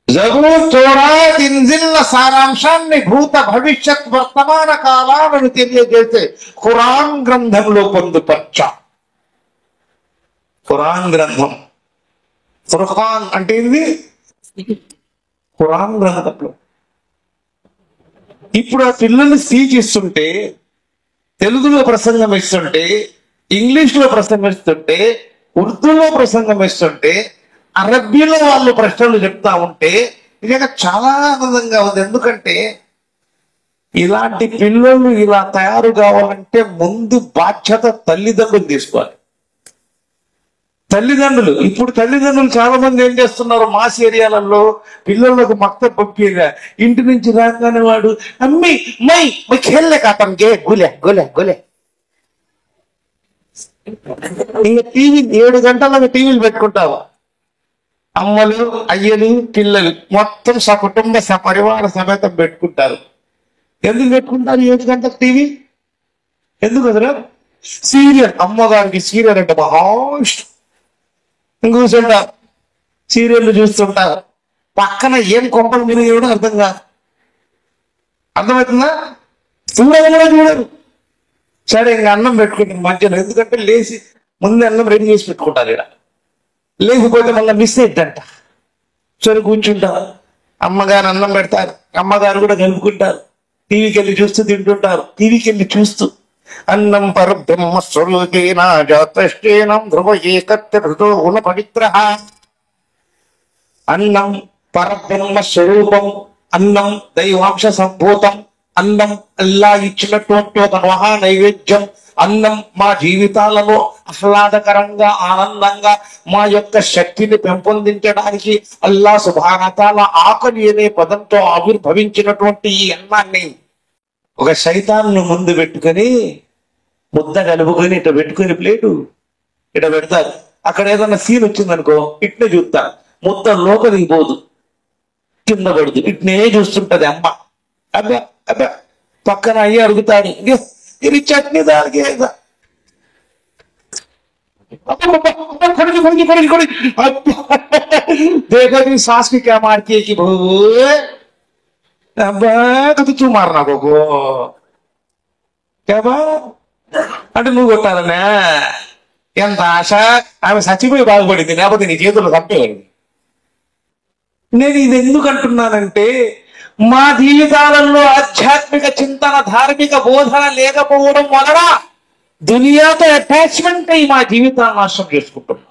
జబూర్ తౌరాత్ ఇంజిల్ల సారాంశాన్ని భూత భవిష్యత్ వర్తమాన కాలాలను తెలియజేసే ఖురాన్ గ్రంథంలో పొందుపరచ. ఖురాన్ గ్రంథం, ఫుర్ఖాన్ అంటే ఇది ఖురాన్ గ్రంథంలో. ఇప్పుడు ఆ పిల్లలు స్పీచ్ ఇస్తుంటే, తెలుగులో ప్రసంగం ఇస్తుంటే, ఇంగ్లీష్లో ప్రసంగం ఇస్తుంటే, ఉర్దూలో ప్రసంగం ఇస్తుంటే, అరబ్బీలో వాళ్ళు ప్రశ్నలు చెప్తా ఉంటే నిజంగా చాలా ఆనందంగా ఉంది. ఎందుకంటే ఇలాంటి పిల్లలు ఇలా తయారు కావాలంటే ముందు బాధ్యత తల్లిదండ్రులు తీసుకోవాలి. తల్లిదండ్రులు, ఇప్పుడు తల్లిదండ్రులు చాలా మంది ఏం చేస్తున్నారు, మాస్ ఏరియాలలో పిల్లలకు మక్తబ్ పంపిగా ఇంటి నుంచి రాగానే వాడు అమ్మి మై ఖేల్లే కాతంగే గులే గులే గులే. ఇంకా టీవీ 7 గంటలకు టీవీలు పెట్టుకుంటావా, అమ్మలు అయ్యలు పిల్లలు మొత్తం సకుటుంబ సపరివార సమేతం పెట్టుకుంటారు. ఎందుకు పెట్టుకుంటారు 7 గంటలకు టీవీ? ఎందుకు అసలు? సీరియల్, అమ్మగారికి సీరియల్ అంటే మహా ఇష్టం. కూర్చుంటారు, సీరియల్ చూస్తుంటారు. పక్కన ఏం కొంపలు మీరు కూడా అర్థం కాదు. అర్థమవుతుందా? చూడరు. సరే ఇంకా అన్నం పెట్టుకుంటారు మధ్యలో. ఎందుకంటే లేచి ముందు అన్నం రెడీ చేసి పెట్టుకుంటారు. ఇక్కడ లేకపోతే మళ్ళీ మిస్ అయిద్దంట. సరే కూర్చుంటారు, అమ్మగారు అన్నం పెడతారు, అమ్మగారు కూడా కలుపుకుంటారు, టీవీకి వెళ్ళి చూస్తూ తింటుంటారు. టీవీకి వెళ్ళి చూస్తూ అన్నం పరబ్రహ్మ స్వరూపేణ జాతశ్చేనం ధ్రువ ఏకత్రో గుణ పవిత్ర. అన్నం పరబ్రహ్మ స్వరూపం, అన్నం దైవాంశ సంభూతం, అన్నం అల్లా ఇచ్చినటువంటి ఒక మహా నైవేద్యం. అన్నం మా జీవితాలలో ఆహ్లాదకరంగా ఆనందంగా మా యొక్క శక్తిని పెంపొందించడానికి అల్లా సుబ్హానహు తఆలా ఆకలి అనే పదంతో ఆవిర్భవించినటువంటి ఈ అన్నాన్ని ఒక శైతాన్ని ముందు పెట్టుకొని ముద్ద కలుపుకొని ఇట్లా పెట్టుకొని ప్లేటు ఇట్లా పెడతారు. అక్కడ ఏదన్నా సీన్ వచ్చిందనుకో ఇట్నే చూస్తారు, ముద్ద లోపలికి పోదు, కింద పడుతుంది, ఇట్నే చూస్తుంటది అమ్మ. అబ్బా అబ్బా పక్కన అయ్యి అడుగుతాడు, ఇది చట్నీ దానికి देखो जी सास की क्या मारती है कि तो तू मारना को क्या बा అంటే నువ్వు కొట్టాలనే ఎంత ఆశ. ఆమె చచ్చిపోయి బాగుపడింది, లేకపోతే నీ చేతుల్లో తప్పేవాడిని. నేను ఇది ఎందుకు అంటున్నానంటే మా జీవితాలలో ఆధ్యాత్మిక చింతన ధార్మిక బోధన లేకపోవడం వలన దునియాతో అటాచ్మెంట్ అయ్యి మా జీవితాన్ని నాశనం చేసుకుంటున్నాం.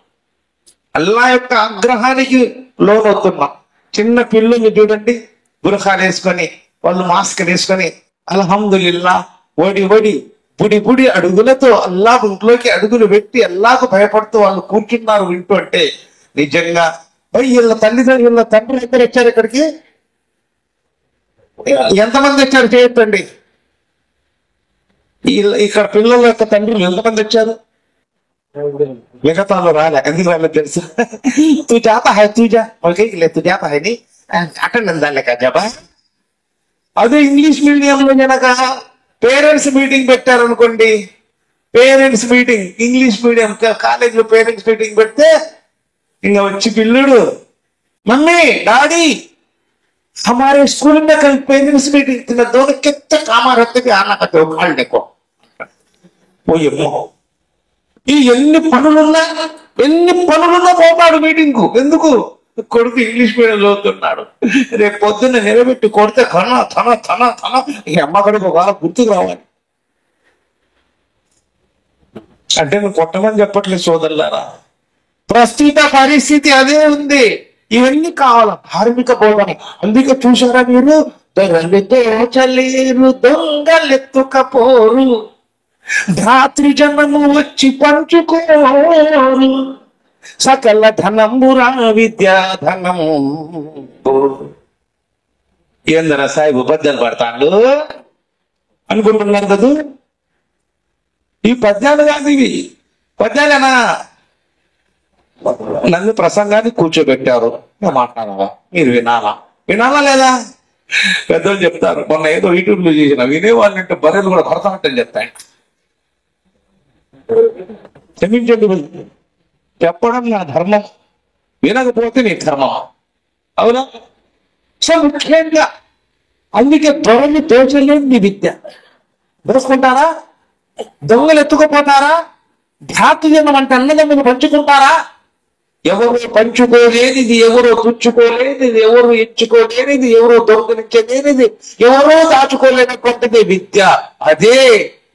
అల్లా యొక్క ఆగ్రహానికి లోనవుతున్నాం. చిన్న పిల్లల్ని చూడండి, బురఖాలు వేసుకొని వాళ్ళు మాస్క్ వేసుకొని అల్హమ్దులిల్లా వడి వడి బుడి బుడి అడుగులతో అల్లాహ్ ఇంట్లోకి అడుగులు పెట్టి అల్లాహకు భయపడుతూ వాళ్ళు కూర్చున్నారు వింటూ. అంటే నిజంగా వీళ్ళ తల్లిదండ్రులు వీళ్ళ తండ్రులు ఎక్కడ వచ్చారు ఇక్కడికి? ఎంతమంది వచ్చారు చేయొద్దండి. ఇక్కడ పిల్లల యొక్క తండ్రులు ఎంతమంది వచ్చారు? మిగతాలో రాలే. ఎందుకు రాలేదు తెలుసు? తూ జాతా హై తూజా ఓకే తూ జాతా హై ని అటెండెన్స్ దాని లెక్క జబా. అదే ఇంగ్లీష్ మీడియంలో కనుక పేరెంట్స్ మీటింగ్ పెట్టారనుకోండి, పేరెంట్స్ మీటింగ్ ఇంగ్లీష్ మీడియం కాలేజీలో పేరెంట్స్ మీటింగ్ పెడితే ఇంకా వచ్చి పిల్లుడు మమ్మీ డాడీ हमारे स्कूल में कल पेरेंट्स मीटिंग थी, दोनों कितने काम रहते थे आना करते हो खाल देखो ఈ ఎన్ని పనులున్నా పోతాడు మీటింగ్ కు. ఎందుకు? కొడుకు ఇంగ్లీష్ మీడియం చదువుతున్నాడు. రేపు పొద్దున్న నిలబెట్టి కొడితే ఘన థన థన థన ఈ అమ్మ కడుపు ఒకవేళ గుర్తుకు రావాలి. అంటే నువ్వు కొట్టమని చెప్పట్లేదు సోదరులారా, ప్రస్తుత పరిస్థితి అదే ఉంది. ఇవన్నీ కావాల ధార్మిక బోధన. అందుకే చూసారా మీరు, దొరలితో చలేరు దొంగలెత్తుకపోరు, ధాత్రి జనము వచ్చి పంచుకోరు, సకల ధనంబురా విద్యాధనం. ఏందరా సాయిబు పద్యాలు పడతాడు అనుకుంటున్నారు కదా? ఈ పద్యాలు కాదు, ఇవి పద్యాలేనా? నన్ను ప్రసంగాన్ని కూర్చోబెట్టారు, మాట్లాడాలా, మీరు వినాలా లేదా? పెద్దలు చెప్తారు, మొన్న ఏదో యూట్యూబ్ లో చేసిన వినేవాళ్ళంటే బర్రెలు కూడా భరతనాట్యం చెప్తాయి. క్షమించండి, చెప్పడం నా ధర్మం, వినకపోతే నీ ధర్మం. అవునా? సో ముఖ్యంగా అందుకే దొరని దోచలేని విద్య. దోసుకుంటారా? దొంగలు ఎత్తుకుపోతారా? భ్రాతృజనం అంటే అన్నదమ్ములు పంచుకుంటారా? ఎవరు పంచుకోలేనిది, ఎవరు తుచ్చుకోలేనిది, ఎవరు ఎంచుకోలేనిది, ఎవరు దొంగలించలేనిది, ఎవరో దాచుకోలేనటువంటిది విద్య. అదే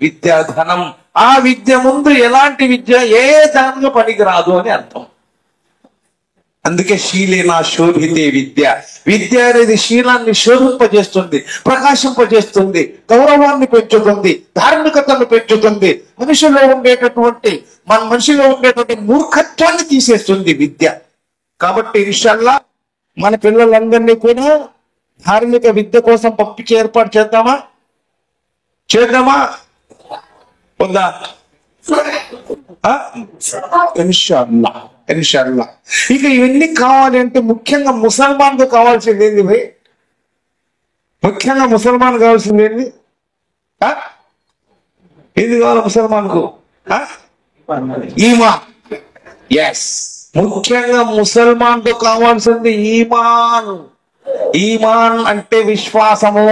విద్యాధనం. ఆ విద్య ముందు ఎలాంటి విద్య ఏ దానిలో పనికిరాదు అని అర్థం. అందుకే శీలేనా శోభితే విద్య. విద్య అనేది శీలాన్ని శోభింపజేస్తుంది, ప్రకాశింపజేస్తుంది, గౌరవాన్ని పెంచుతుంది, ధార్మికతను పెంచుతుంది, మనిషిలో ఉండేటటువంటి మూర్ఖత్వాన్ని తీసేస్తుంది విద్య. కాబట్టి ఇన్షాల్లా మన పిల్లలందరినీ కూడా ధార్మిక విద్య కోసం పంపించి ఏర్పాటు చేద్దామా? ఉందా? ఇన్షాల్లా. ఇన్షాల్లా. ఇక ఇవన్నీ కావాలి అంటే ముఖ్యంగా ముసల్మాన్కు కావాల్సింది ఏంది భయ్? ముఖ్యంగా ముసల్మాన్ కావాల్సింది ఏంది? ఏది కావాలి ముసల్మాన్కు? ఈమాన్. ఎస్, ముఖ్యంగా ముసల్మాన్కు కావాల్సింది ఈమాన్. ఈమాన్ అంటే విశ్వాసము.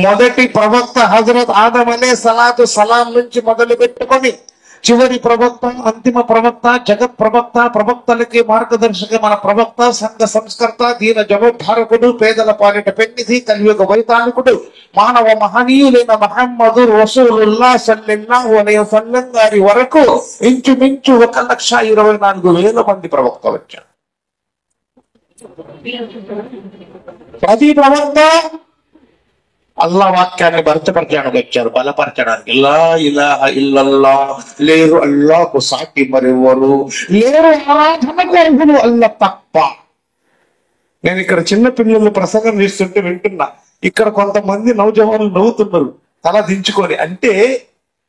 మొదటి ప్రవక్త హజరత్ ఆదం అలైహిస్సలాతు సలాం నుంచి మొదలు పెట్టుకొని చివరి ప్రవక్త, అంతిమ ప్రవక్త, జగత్ ప్రవక్త, ప్రవక్తలకి మార్గదర్శక మన ప్రవక్త, సంఘ సంస్కర్త, దీన జగోద్ధారకుడు, పేదల పాలిట పెన్నిధి, కలియుగ వైతాళికుడు, మానవ మహనీయులైన మహమ్మదు రసూలుల్లాహ్ సల్లల్లాహు అలైహి వసల్లం గారి వరకు ఇంచుమించు 1,24,000 మంది ప్రవక్త వచ్చారు. ప్రతి ప్రవక్త అల్లా వాక్యాన్ని భర్తపరచడానికి వచ్చారు, బలపరచడానికి. లా ఇలాహ ఇల్లల్లాహ్, లేరు అల్లాహకు సాటి మరెవరు లేరు, ఆరాధనకు అర్హులు అల్లా తప్ప. నేను ఇక్కడ చిన్న పిల్లలు ప్రసంగం చేస్తుంటే వింటున్నా. ఇక్కడ కొంతమంది నౌజవాన్లు నవ్వుతున్నారు తల దించుకొని. అంటే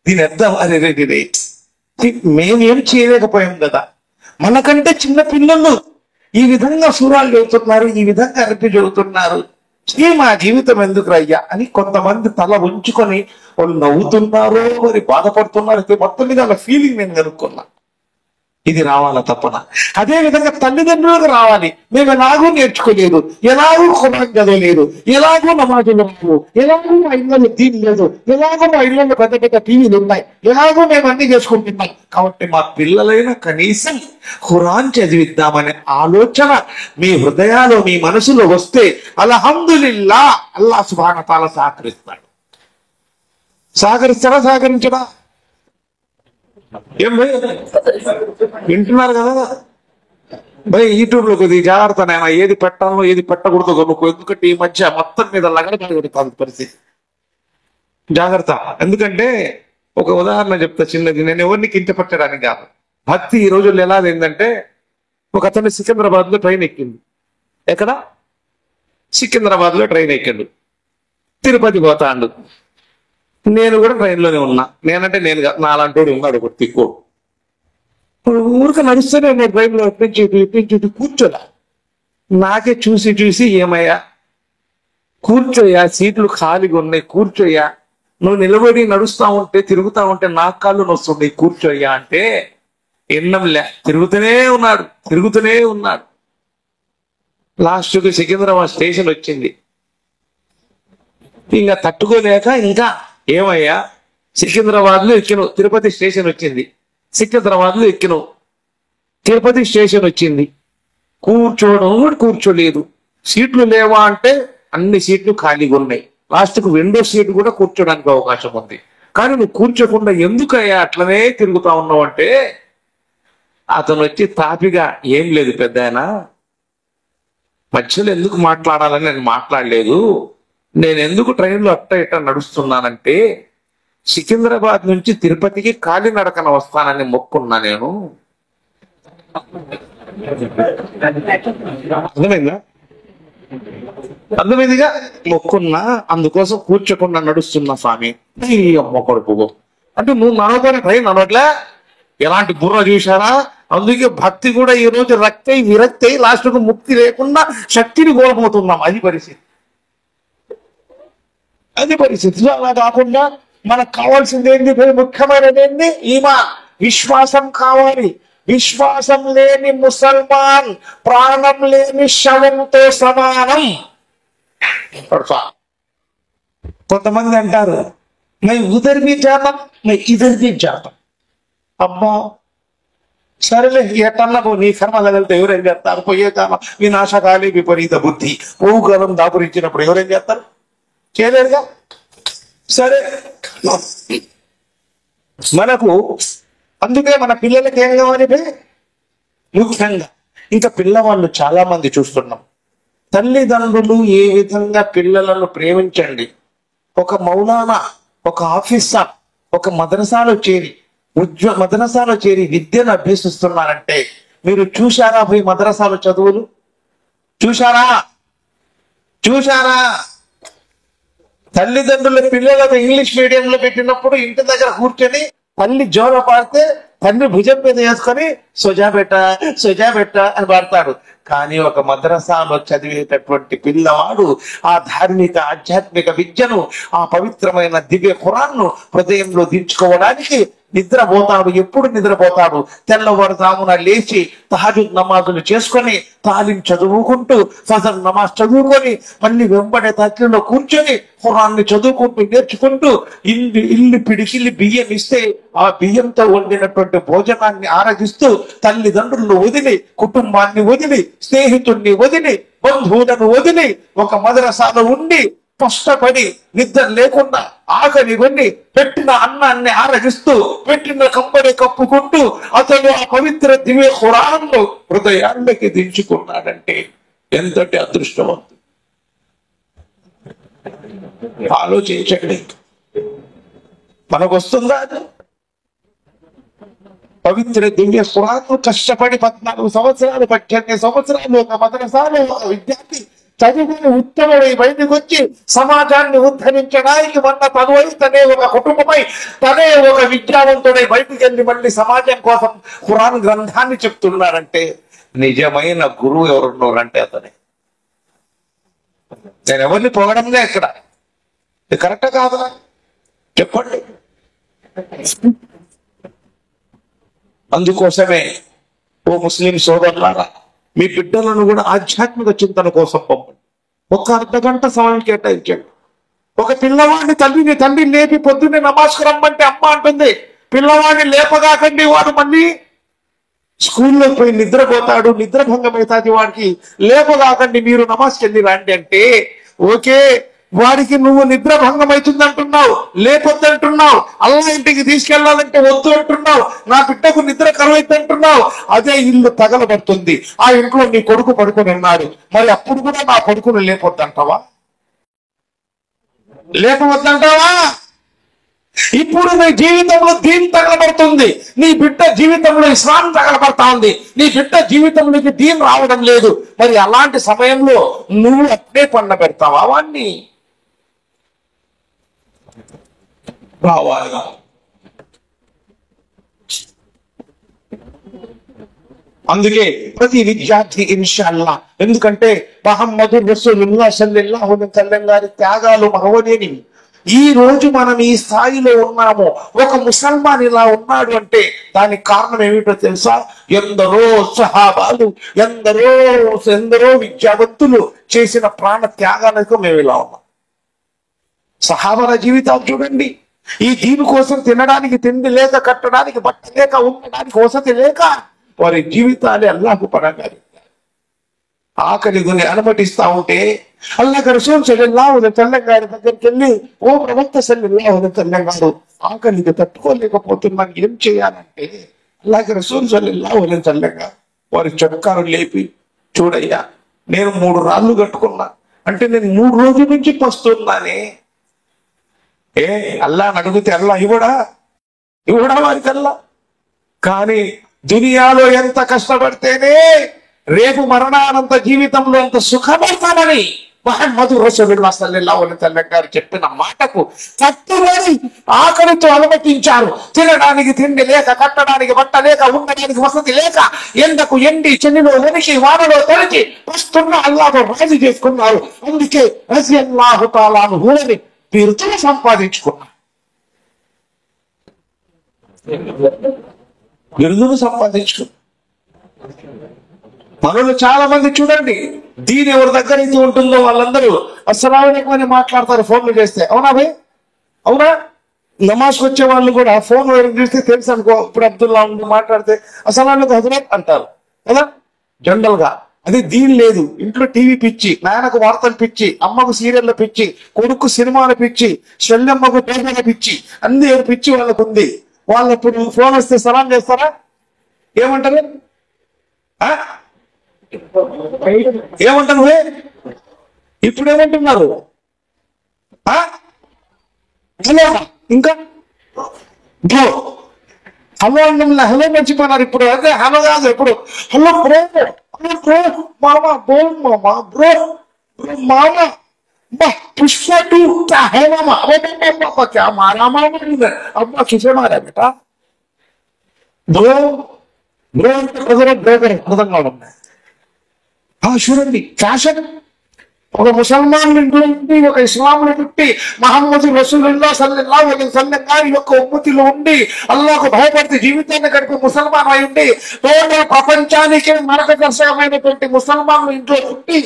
దీని అర్థం అరే మేమేం చేయలేకపోయాం కదా, మనకంటే చిన్న పిల్లలు ఈ విధంగా సూరాలు చదువుతున్నారు, ఈ విధంగా అరపి చదువుతున్నారు, మా జీవితం ఎందుకు రయ్యా అని కొంతమంది తల ఉంచుకొని వాళ్ళు నవ్వుతున్నారో మరి బాధపడుతున్నారు. మొత్తం మీద వాళ్ళ ఫీలింగ్ నేను కనుక్కున్నా. ఇది రావాలా తప్పన? అదే విధంగా తల్లిదండ్రులకు రావాలి. మేము ఎలాగూ నేర్చుకోలేదు, ఎలాగూ ఖురాన్ చదవలేదు, ఎలాగూ నమాజులు లేవు, ఎలాగూ మా ఇళ్ళలో దీని లేదు, ఎలాగో మా ఇళ్ళలో పెద్ద పెద్ద టీవీలు ఉన్నాయి, ఎలాగో మేము అన్ని చేసుకుంటున్నాం. కాబట్టి మా పిల్లలైనా కనీసం ఖురాన్ చదివిద్దామనే ఆలోచన మీ హృదయాలు, మీ మనసులో వస్తే అల్హమ్దులిల్లా అల్లాహ్ సుబ్హానహు వ తఆలా సహకరిస్తాడు. సహకరిస్తాడా? సహకరించడా? ఏం భయ్ వింటున్నారు కదా భయ్? యూట్యూబ్ లో కొద్దిగా జాగ్రత్త నాయన, ఏది పెట్టాలో ఏది పెట్టకూడదు కొనుక్కో. ఎందుకంటే ఈ మధ్య మొత్తం మీద లగడపడుతుంది పరిస్థితి. జాగ్రత్త. ఎందుకంటే ఒక ఉదాహరణ చెప్తా చిన్నది, నేను ఎవరిని కించపట్టడానికి కాదు. భక్తి ఈ రోజుల్లో ఎలా ఏంటంటే, ఒక అతను సికింద్రాబాద్ లో ట్రైన్ ఎక్కింది. ఎక్కడ? సికింద్రాబాద్ లో ట్రైన్ ఎక్కిండు, తిరుపతి పోతాండు. నేను కూడా ట్రైన్లోనే ఉన్నా. నేనంటే నేను నాలాంటి ఉన్నాడు ఒకటి తిక్కోడు. ఇప్పుడు ఊరికి నడుస్తూనే నేను ట్రైన్లో ఇప్పించి కూర్చోలే. నాకే చూసి చూసి ఏమయ్యా కూర్చోయ్యా, సీట్లు ఖాళీగా ఉన్నాయి, కూర్చోయ్యా, నువ్వు నిలబడి నడుస్తా ఉంటే తిరుగుతా ఉంటే నా కాళ్ళు నొస్తుంది, కూర్చోయ్యా అంటే ఎన్నంలే. తిరుగుతూనే ఉన్నాడు. లాస్ట్కి సికింద్రాబాద్ స్టేషన్ వచ్చింది. ఇంకా తట్టుకోలేక ఇంకా ఏమయ్యా సికింద్రాబాద్ లో ఎక్కినావు, తిరుపతి స్టేషన్ వచ్చింది, సికింద్రాబాద్ లో ఎక్కినావు, తిరుపతి స్టేషన్ వచ్చింది, కూర్చోవడం కూడా కూర్చోలేదు, సీట్లు లేవా అంటే అన్ని సీట్లు ఖాళీగా ఉన్నాయి, లాస్ట్కు విండో సీట్ కూడా కూర్చోడానికి అవకాశం ఉంది, కానీ నువ్వు కూర్చోకుండా ఎందుకయ్యా అట్లనే తిరుగుతా ఉన్నావు అంటే, అతను వచ్చి తాపిగా ఏం లేదు పెద్దాయన, మధ్యలో ఎందుకు మాట్లాడాలని నేను మాట్లాడలేదు, నేను ఎందుకు ట్రైన్లో అట్ట ఇట్ట నడుస్తున్నానంటే సికింద్రాబాద్ నుంచి తిరుపతికి కాలినడకన వస్తానని మొక్కున్నా నేను. అర్థమైందిగా? మొక్కున్నా, అందుకోసం కూర్చోకుండా నడుస్తున్నా స్వామి. అమ్మ కొడుకు అంటే నువ్వు నడవని ట్రైన్ నడవట్లే, ఎలాంటి బుర్ర చూశారా? అందుకే భక్తి కూడా ఈ రోజు రక్తై విరక్తై లాస్ట్కు ముక్తి లేకుండా శక్తిని కోల్పోతున్నాం. అది పరిస్థితి. అలా కాకుండా మనకు కావాల్సింది ఏంది? ముఖ్యమైనది ఏంది? ఈమాన్, విశ్వాసం కావాలి. విశ్వాసం లేని ముసల్మాన్ ప్రాణం లేని శవంతో సమానం. కొంతమంది అంటారు मैं उधर भी जाता मैं इधर भी जाता. అబ్బా సరేలే, ఎట్టన్నా పో, నీ కర్మ తగిలితే ఎవరేం చేస్తారు? పోయే కాలం వినాశకాలి విపరీత బుద్ధి, పోవు కాలం దాపురించినప్పుడు ఎవరేం చేస్తారు? చేయలేరుగా. సరే, మనకు అందుకే మన పిల్లలకి ఏం కావాలి? ముఖ్యంగా ఇంకా పిల్లవాళ్ళు చాలా మంది చూస్తున్నాం. తల్లిదండ్రులు ఏ విధంగా పిల్లలను ప్రేమించండి. ఒక మౌలానా, ఒక ఆఫీసర్, ఒక మదరసాలో చేరి విద్యను అభ్యసిస్తున్నారంటే మీరు చూశారా? పోయి మదరసాలో చదువులు చూశారా? తల్లిదండ్రుల పిల్లలకు ఇంగ్లీష్ మీడియంలో పెట్టినప్పుడు ఇంటి దగ్గర కూర్చొని తల్లి జోల పాడితే తండ్రి భుజం మీద వేసుకొని సుజా బెట్ట అని పాడతాడు. కానీ ఒక మద్రసాలో చదివేటటువంటి పిల్లవాడు ఆ ధార్మిక ఆధ్యాత్మిక విద్యను, ఆ పవిత్రమైన దివ్య ఖురాన్ను హృదయంలో దించుకోవడానికి నిద్రపోతాడు. ఎప్పుడు నిద్రపోతాడు? తెల్లవారుజామున లేచి తహజుద్ నమాజులు చేసుకొని తాలీం చదువుకుంటూ ఫజర్ నమాజ్ చదువుకొని మళ్ళీ వెంబడే తట్టిలో కూర్చొని ఖురాన్ని చదువుకుంటూ నేర్చుకుంటూ ఇల్లు పిడికిల్లి బియ్యం ఇస్తే ఆ బియ్యంతో వండినటువంటి భోజనాన్ని ఆరగిస్తూ తల్లిదండ్రులను వదిలి, కుటుంబాన్ని వదిలి, స్నేహితుడిని వదిలి, బంధువులను వదిలి ఒక మదరసాలో ఉండి కష్టపడి నిద్ర లేకుండా ఆకలి కొన్ని పెట్టిన అన్నాన్ని ఆరగిస్తూ పెట్టిన కంబని కప్పుకుంటూ అతను ఆ పవిత్ర దివ్య ఖురాన్ను హృదయాల్లోకి దించుకున్నాడంటే ఎంతటి అదృష్టవంతుడు. ఆలోచించండి, మనకు వస్తుందా? పవిత్ర దివ్య ఖురాన్ను కష్టపడి 14 సంవత్సరాలు 18 సంవత్సరాలు ఒక మదరసాలో ఒక విద్యార్థి చదువుకుని ఉత్తముడై బయటకు వచ్చి సమాజాన్ని ఉద్ధరించడానికి తను తనే ఒక కుటుంబమై తనే ఒక విద్యావంతుడై బయటికి వెళ్ళి మళ్ళీ సమాజం కోసం ఖురాన్ గ్రంథాన్ని చెప్తున్నారంటే నిజమైన గురువు ఎవరున్నారంటే అతనే. నేను ఎవరిని పొగడంగా ఇక్కడ కరెక్ట్ కాదా? చెప్పండి. అందుకోసమే ఓ ముస్లిం సోదరులారా, మీ బిడ్డలను కూడా ఆధ్యాత్మిక చింతన కోసం పంపండి. ఒక అర్ధగంట సమయం కేటాయించండి. ఒక పిల్లవాడిని తండ్రి లేపి పొద్దున్నే నమాజ్కు రమ్మంటే అమ్మ అంటుంది, పిల్లవాడిని లేపగాకండి, వాడు మళ్ళీ స్కూల్లో పోయి నిద్రపోతాడు, నిద్రభంగం అవుతుంది, వాడికి లేపగాకండి, మీరు నమాజ్కి వెళ్ళి రండి అంటే ఓకే. వాడికి నువ్వు నిద్రభంగం అవుతుంది అంటున్నావు, లేపొద్దంటున్నావు, అల్లా ఇంటికి తీసుకెళ్లాలంటే వద్దు అంటున్నావు, నా బిడ్డకు నిద్ర కరువైతే అంటున్నావు. అదే ఇల్లు తగలబడుతుంది, ఆ ఇంట్లో నీ కొడుకు పడుకొని ఉన్నాడు, మరి అప్పుడు కూడా నా కొడుకును లేపొద్దంటావా? లేపవద్దంటావా? ఇప్పుడు నీ జీవితంలో దీన్ తగలబడుతుంది, నీ బిడ్డ జీవితంలో ఇస్లాం తగలబడతా ఉంది, నీ బిడ్డ జీవితంలోకి దీన్ రావడం లేదు. మరి అలాంటి సమయంలో నువ్వు అట్లే పండ పెడతావా వాణ్ణి? రావాలి. అందుకే ప్రతి విద్యార్థి ఇన్షాల్లా, ఎందుకంటే ముహమ్మదు రసూలుల్లాహ్ సల్లల్లాహు అలైహి వసల్లం గారి త్యాగాలు మరవలేనివి. ఈ రోజు మనం ఈ స్థాయిలో ఉన్నాము, ఒక ముసల్మాన్ ఇలా ఉన్నాడు అంటే దానికి కారణం ఏమిటో తెలుసా? ఎందరో సహాబాలు, ఎందరో విద్యావంతులు చేసిన ప్రాణ త్యాగాలకు మేము ఇలా ఉన్నాం. సహాబాల జీవితాలు చూడండి. ఈ దీని కోసం తినడానికి తిండి లేక, కట్టడానికి బట్ట లేక, ఉండడానికి వసతి లేక వారి జీవితాలే అల్లాహకు పరంగా ఆకలి కొని అనుమతిస్తా ఉంటే అల్లాహ్ రసూల్ సల్లల్లాహు అలైహి వసల్లం గారి దగ్గరికి వెళ్ళి, ఓ ప్రవక్త సల్లల్లాహు అలైహి వసల్లం గారు, ఆకలికి తట్టుకోలేకపోతున్నాను, ఏం చేయాలంటే అల్లాహ్ రసూల్ సల్లల్లాహు అలైహి వసల్లం గారు వారి చొక్కాను లేపి, చూడయ్యా, నేను 3 రాళ్ళు కట్టుకున్నా, అంటే నేను 3 రోజుల నుంచి పస్తున్నానే. అల్లాహ్ అడిగితే అల్లాహ్ ఇవ్వడా వారికి అల్లా? కానీ దునియాలో ఎంత కష్టపడితేనే రేపు మరణానంత జీవితంలో ఎంత సుఖపడతానని ముహమ్మదు రసూలుల్లాహ్ సల్లల్లాహు అలైహి వసల్లం గారు చెప్పిన మాటకు కట్టుబడి ఆకలితో అలమటించారు. తినడానికి తిండి లేక, కట్టడానికి బట్ట లేక, ఉండడానికి వసతి లేక, ఎండకు ఎండి, చెన్నిలో వణికి, వానలో తడిచి వస్తున్న అల్లాహ్తో రాజీ చేసుకున్నారు. అందుకే రజియల్లాహు తఆలా అన్హుని పేరుతో సంపాదించుకున్నారు. బిరుదును సంపాదించు. మనలో చాలా మంది చూడండి, దీని ఎవరి దగ్గర అయితే ఉంటుందో వాళ్ళందరూ అస్సలాముఅలైకుం అని మాట్లాడతారు ఫోన్లు చేస్తే. అవునా భయ్? అవునా? నమాజ్కి వచ్చే వాళ్ళు కూడా ఫోన్ చూస్తే తెలుసు అనుకో, ఇప్పుడు అబ్దుల్లా మాట్లాడితే అస్సలాముఅలైకుం హజరత్ అంటారు కదా జనరల్ గా. అది దీని లేదు. ఇంట్లో టీవీ పిచ్చి, నాయనకు వార్తలు పిచ్చి, అమ్మకు సీరియల్ పిచ్చి, కొడుకు సినిమాల పిచ్చి, చెల్లెమ్మకు పేదల పిచ్చి, అన్ని పిచ్చి వాళ్ళకు ఉంది. వాళ్ళు ఇప్పుడు ఫోన్ వస్తే సలాం చేస్తారా? ఏమంటారు? ఏమంటారు? ఇప్పుడు ఏమంటున్నారు? హలో, ఇంకా బ్రో, హలో అన్న హలో మర్చిపోయినారు ఇప్పుడు. అదే హలో కాదు, ఎప్పుడు హలో బ్రో, హలో బ్రో, మామా బో, మామా బ్రో, బ్రో మామా, పుష్ప టూ హే మామా, క్యా మారా మామా, అబ్బా కిసే మారా బేటా, బ్రో బ్రో అంటే బ్రదర్ బ్రదర్ అర్థం కావడం. చూడండి ఫ్యాషన్. ఒక ముసల్మాన్ ఇంట్లో ఉండి, ఒక ఇస్లాంలో పుట్టి, మహమ్మద్ రసూలుల్లాహ్ సల్లల్లాహు అలైహి వసల్లం గారి యొక్క ఉమ్మతిలో ఉండి, అల్లాహకు భయపడితే జీవితాన్ని గడిపే ముసల్మాన్ అయి ఉండి, టోటల్ ప్రపంచానికి మార్గదర్శకమైనటువంటి ముసల్మాన్ ఇంట్లో పుట్టి,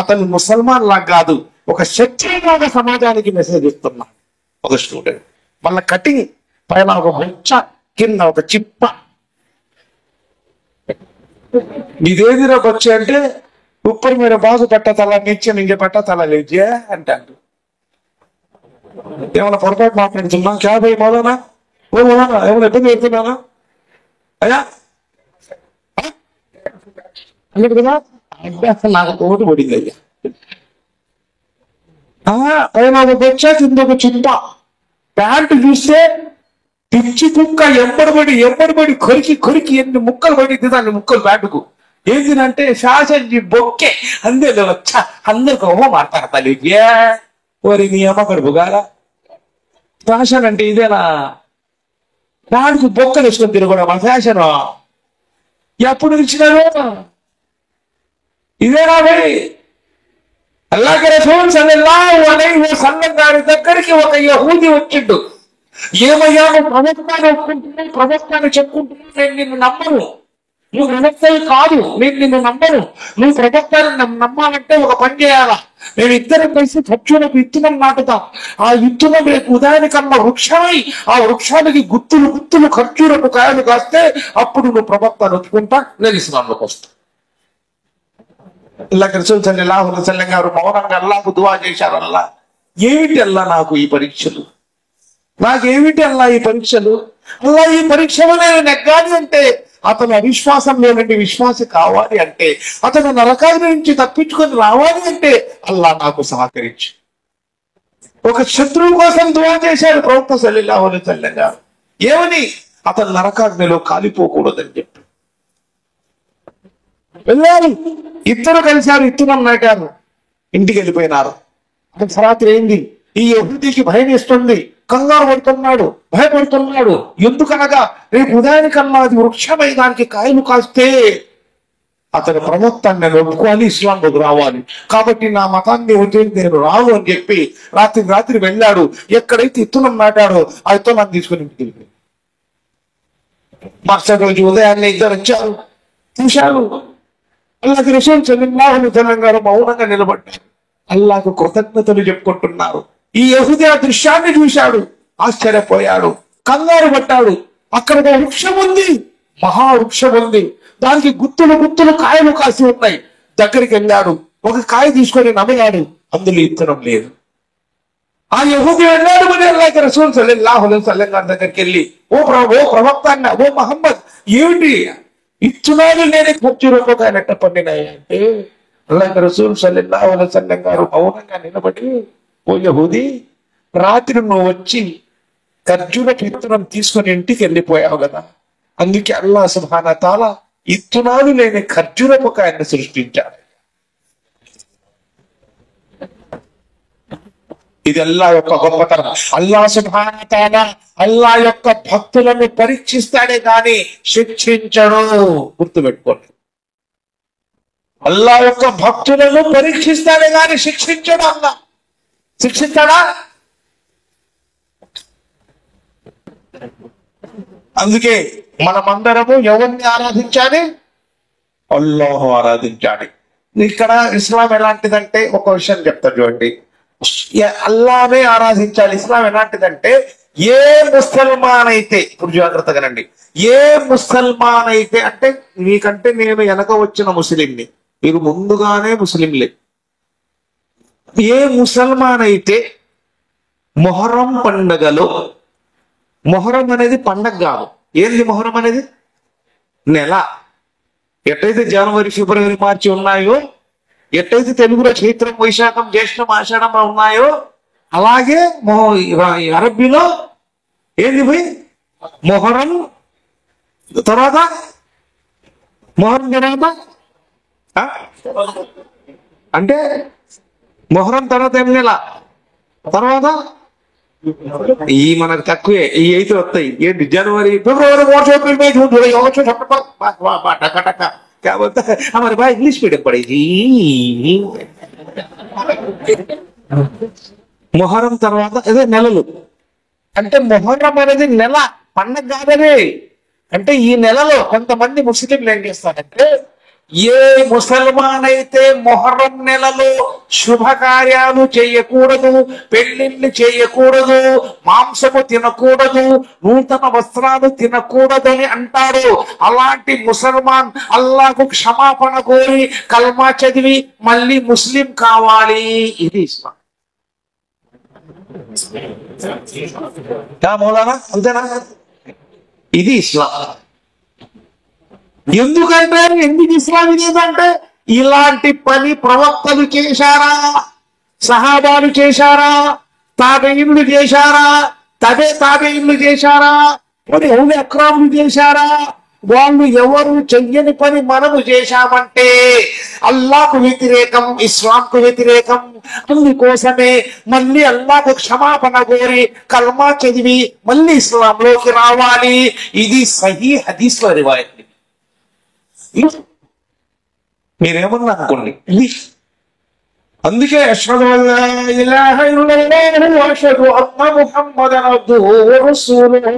అతను ముసల్మాన్ లాగా కాదు, ఒక శక్తిలాగా సమాజానికి మెసేజ్ ఇస్తున్నాడు ఒక స్టూడెంట్. వాళ్ళ కటింగ్ పైన ఒక బొచ్చ, కింద ఒక చిప్ప. ఇదేదిరా బొచ్చ అంటే, ऊपर मेरे बाजू पट्टा तला, नीचे नीचे पट्टा तला लीजिए అంటాడు. ఏమైనా పొరపాటు మాట్లాడుతున్నా? క్యా భయ్ మౌలానా, ఓ మౌలానా ఏమైనా ఇబ్బంది పెడుతున్నానా అయ్యా అన్నట్టు కదా. అభ్యాసం నాకు తోటి పడింది అయ్యా. పైన ఒక బొచ్చ, కింద ఒక చింత. ప్యాంటు చూస్తే పిచ్చి కుక్క ఎంబడిబడి కొరికి కొరికి ఎన్ని ముక్కలు పడింది దాన్ని ముక్కలు ప్యాంటుకు. ఏంటిదంటే ఫ్యాషన్ జీ బొక్కే అందరిలో వచ్చా, అందరికి ఓహో మాట్లాడతాను. ఓరి నీ అమ్మ కడుపుగారా, ఫ్యాషన్ అంటే ఇదేనా? దానికి బొక్కలు వేసుకొని తిరగడం మన ఫ్యాషన్ ఎప్పుడు ఇచ్చినారు? ఇదేనా భయ్? అల్లాహ్ కే రసూల్ సల్లల్లాహు అలైహి వసల్లం గారి దగ్గరికి ఒక యహూది వచ్చిండు. ఏమయ్యా, నువ్వు ప్రవక్తని ఒప్పుకుంటున్నావు, ప్రవక్తని చెప్పుకుంటున్నావు, నేను నిన్ను నమ్మను. నువ్వు ప్రవక్తవి కాదు, నేను నిన్ను నమ్మను. నువ్వు ప్రవక్తని నమ్మాలంటే ఒక పని చేయాలా, మేము ఇద్దరం కలిసి ఖర్చులకు ఇత్తునం నాటుతాం. ఆ ఇత్తునం రేపు ఉదయానికన్నా వృక్షమై, ఆ వృక్షానికి గుత్తులు గుత్తులు ఖర్చూరపు కాయలు కాస్తే అప్పుడు నువ్వు ప్రవక్తను ఒప్పుకుంటా, నేను ఇస్లాంలోకి వస్తా. అల్లాహ్ రసూల్ సల్లల్లాహు అలైహి వసల్లం గారు మౌనంగా అల్లాహకు దువా చేశారు. అల్లా, ఏమిటి అల్లా నాకు ఈ పరీక్షలు? నాకేమిటి అల్లా ఈ పరీక్షలు? అల్లా, ఈ పరీక్షలు నేను నెగ్గాలి అంటే, అతను అవిశ్వాసంలో నుండి విశ్వాసి కావాలి అంటే, అతను నరకాల నుంచి తప్పించుకొని రావాలి అంటే అల్లా నాకు సహకరించు. ఒక శత్రువు కోసం దువా చేశాడు ప్రవక్త సల్లల్లాహు అలైహి వసల్లం గారు. ఏమని? అతను నరకాగ్నిలో కాలిపోకూడదని చెప్పి వెళ్ళారు. ఇద్దరు కలిశారు, ఇత్తునం నాటారు, ఇంటికి వెళ్ళిపోయినారు. అతను రాత్రి అయింది. ఈ యహూదీకి భయం ఇస్తుంది, కంగారు పడుతున్నాడు, భయపడుతున్నాడు. ఎందుకనగా రేపు ఉదయానికల్లా అది వృక్షమై దానికి కాయలు కాస్తే అతని ప్రవక్తని నేను ఒప్పుకోవాలి, ఇస్లాంలోకి రావాలి. కాబట్టి నా మతాన్ని వదిలి నేను రాను అని చెప్పి రాత్రి వెళ్ళాడు. ఎక్కడైతే ఇత్తునం నాటాడో ఆ ఇత్తునాన్ని తీసుకుని ఇంటికి వెళ్ళిపోయాడు. మరుసటి రోజు ఉదయాన్నే ఇద్దరు వచ్చారు, చూశారు. అల్లాహ్ రసూల్ సల్లల్లాహు అలైహి వసల్లం గారు మౌనంగా నిలబడ్డారు, అల్లాహకు కృతజ్ఞతలు చెప్పుకుంటున్నారు. ఈ యహూది ఆ దృశ్యాన్ని చూశాడు, ఆశ్చర్యపోయాడు, కంగారు పడ్డాడు. అక్కడ ఒక వృక్షం ఉంది, మహావృక్షం ఉంది, దానికి గుత్తులు గుత్తులు కాయలు కాసి ఉన్నాయి. దగ్గరికి వెళ్ళాడు, ఒక కాయ తీసుకొని నమిలాడు, అందులో ఇత్తనం లేదు. ఆ యహూది వెళ్ళాడు, మరి అల్లాహ్ రసూల్ సల్లల్లాహు అలైహి వసల్లం గారి దగ్గరికి వెళ్ళి, ఓ ప్రవక్త అన్న, ఓ మహమ్మద్, ఏమిటి ఇత్తునాలు లేని ఖర్జూరపు ఎట్ట పండినాయి అంటే, అల్లాహ్ రసూల్ సల్లల్లాహు అలైహి వసల్లం గారు మౌనంగా నిలబడి, ఓ యహూది, రాత్రి నువ్వు వచ్చి ఖర్జూరపు ఇత్తనం తీసుకొని ఇంటికి వెళ్ళిపోయావు కదా, అందుకే అల్లాహ్ సుబ్హానహు వ తఆలా ఇత్తునాలు లేని ఖర్జూరపు కాయను సృష్టించాడు. ఇది అల్లాహ్ యొక్క గొప్పతనం. అల్లాహ్ సుబ్హానహు వ తఆలా అల్లాహ్ యొక్క భక్తులను పరీక్షిస్తాడే కానీ శిక్షించడు. గుర్తుపెట్టుకోండి, అల్లాహ్ యొక్క భక్తులను పరీక్షిస్తాడే కానీ శిక్షించడు. అల్లాహ్ శిక్షిస్తాడా? అందుకే మనమందరము ఎవరిని ఆరాధించాలి? అల్లాహు ఆరాధించాలి. ఇక్కడ ఇస్లాం ఎలాంటిదంటే ఒక విషయం చెప్తాను చూడండి. అల్లానే ఆరాధించాలి. ఇస్లాం ఎలాంటిదంటే ఏ ముసల్మాన్ అయితే, ఇప్పుడు జాగ్రత్తగా రండి, ఏ ముసల్మాన్ అయితే అంటే మీకంటే నేను వెనక వచ్చిన ముస్లింని, మీరు ముందుగానే ముస్లింలే. ఏ ముసల్మాన్ అయితే మొహరం పండుగలో, మొహరం అనేది పండగ కాదు, ఏంది మొహరం అనేది? నెల. ఎట్టయితే జనవరి, ఫిబ్రవరి, మార్చి ఉన్నాయో, ఎట్టయితే తెలుగులో చైత్రం, వైశాఖం, జ్యేష్ఠం, ఆషాఢం ఉన్నాయో, అలాగే అరబ్బీలో ఏంది పోయి మొహరం తర్వాత, మొహరం తర్వాత అంటే మొహరం తర్వాత ఏం నెల తర్వాత ఈ మనకు తక్కువే, ఈ అయితే వస్తాయి. ఏంటి జనవరి, ఫిబ్రవరి, మార్చ్, ఏప్రిల్, మే, జून, जुलाई, अगस्त, सितंबर, टका टका क्या बोलता है हमारे भाई, इंग्लिश मीडियम पढ़ेगी. మొహరం తర్వాత అదే నెలలు. అంటే మొహరం అనేది నెల, పండగ కాదనే. అంటే ఈ నెలలో కొంతమంది ముస్లింలు ఏం చేస్తారంటే, ఏ ముసల్మాన్ అయితే మొహరం నెలలో శుభకార్యాలు చేయకూడదు, పెళ్లిళ్ళు చేయకూడదు, మాంసము తినకూడదు, నూతన వస్త్రాలు తినకూడదని అంటాడు, అలాంటి ముసల్మాన్ అల్లాహకు క్షమాపణ కోరి కల్మా చదివి మళ్ళీ ముస్లిం కావాలి. ఇది ఇస్లాం. మౌలానా అంతేనా? ఇది ఇస్లాం. ఎందుకంటే ఎందుకు ఇస్లాం ఇదేదంటే, ఇలాంటి పని ప్రవక్తలు చేశారా, సహాబాలు చేశారా, తాబేయిన్లు చేశారా, తాబేయిన్లు చేశారా, ఎవరు అక్రాములు చేశారా? వాళ్ళు ఎవరు చెయ్యని పని మనము చేశామంటే అల్లాహకు వ్యతిరేకం, ఇస్లాంకు వ్యతిరేకం. అందుకోసమే మళ్ళీ అల్లాహకు క్షమాపణ కోరి కల్మా చదివి మళ్ళీ ఇస్లాంలోకి రావాలి. ఇది సహీ హదీస్లో రివాయత్. మీరేమన్నా అనుకోండి. అందుకే అష్హదు అల్లా ఇలాహ ఇల్లల్లాహు వ అష్హదు అన్న ముహమ్మదన్ అబ్దుహు వ రసూలుహు,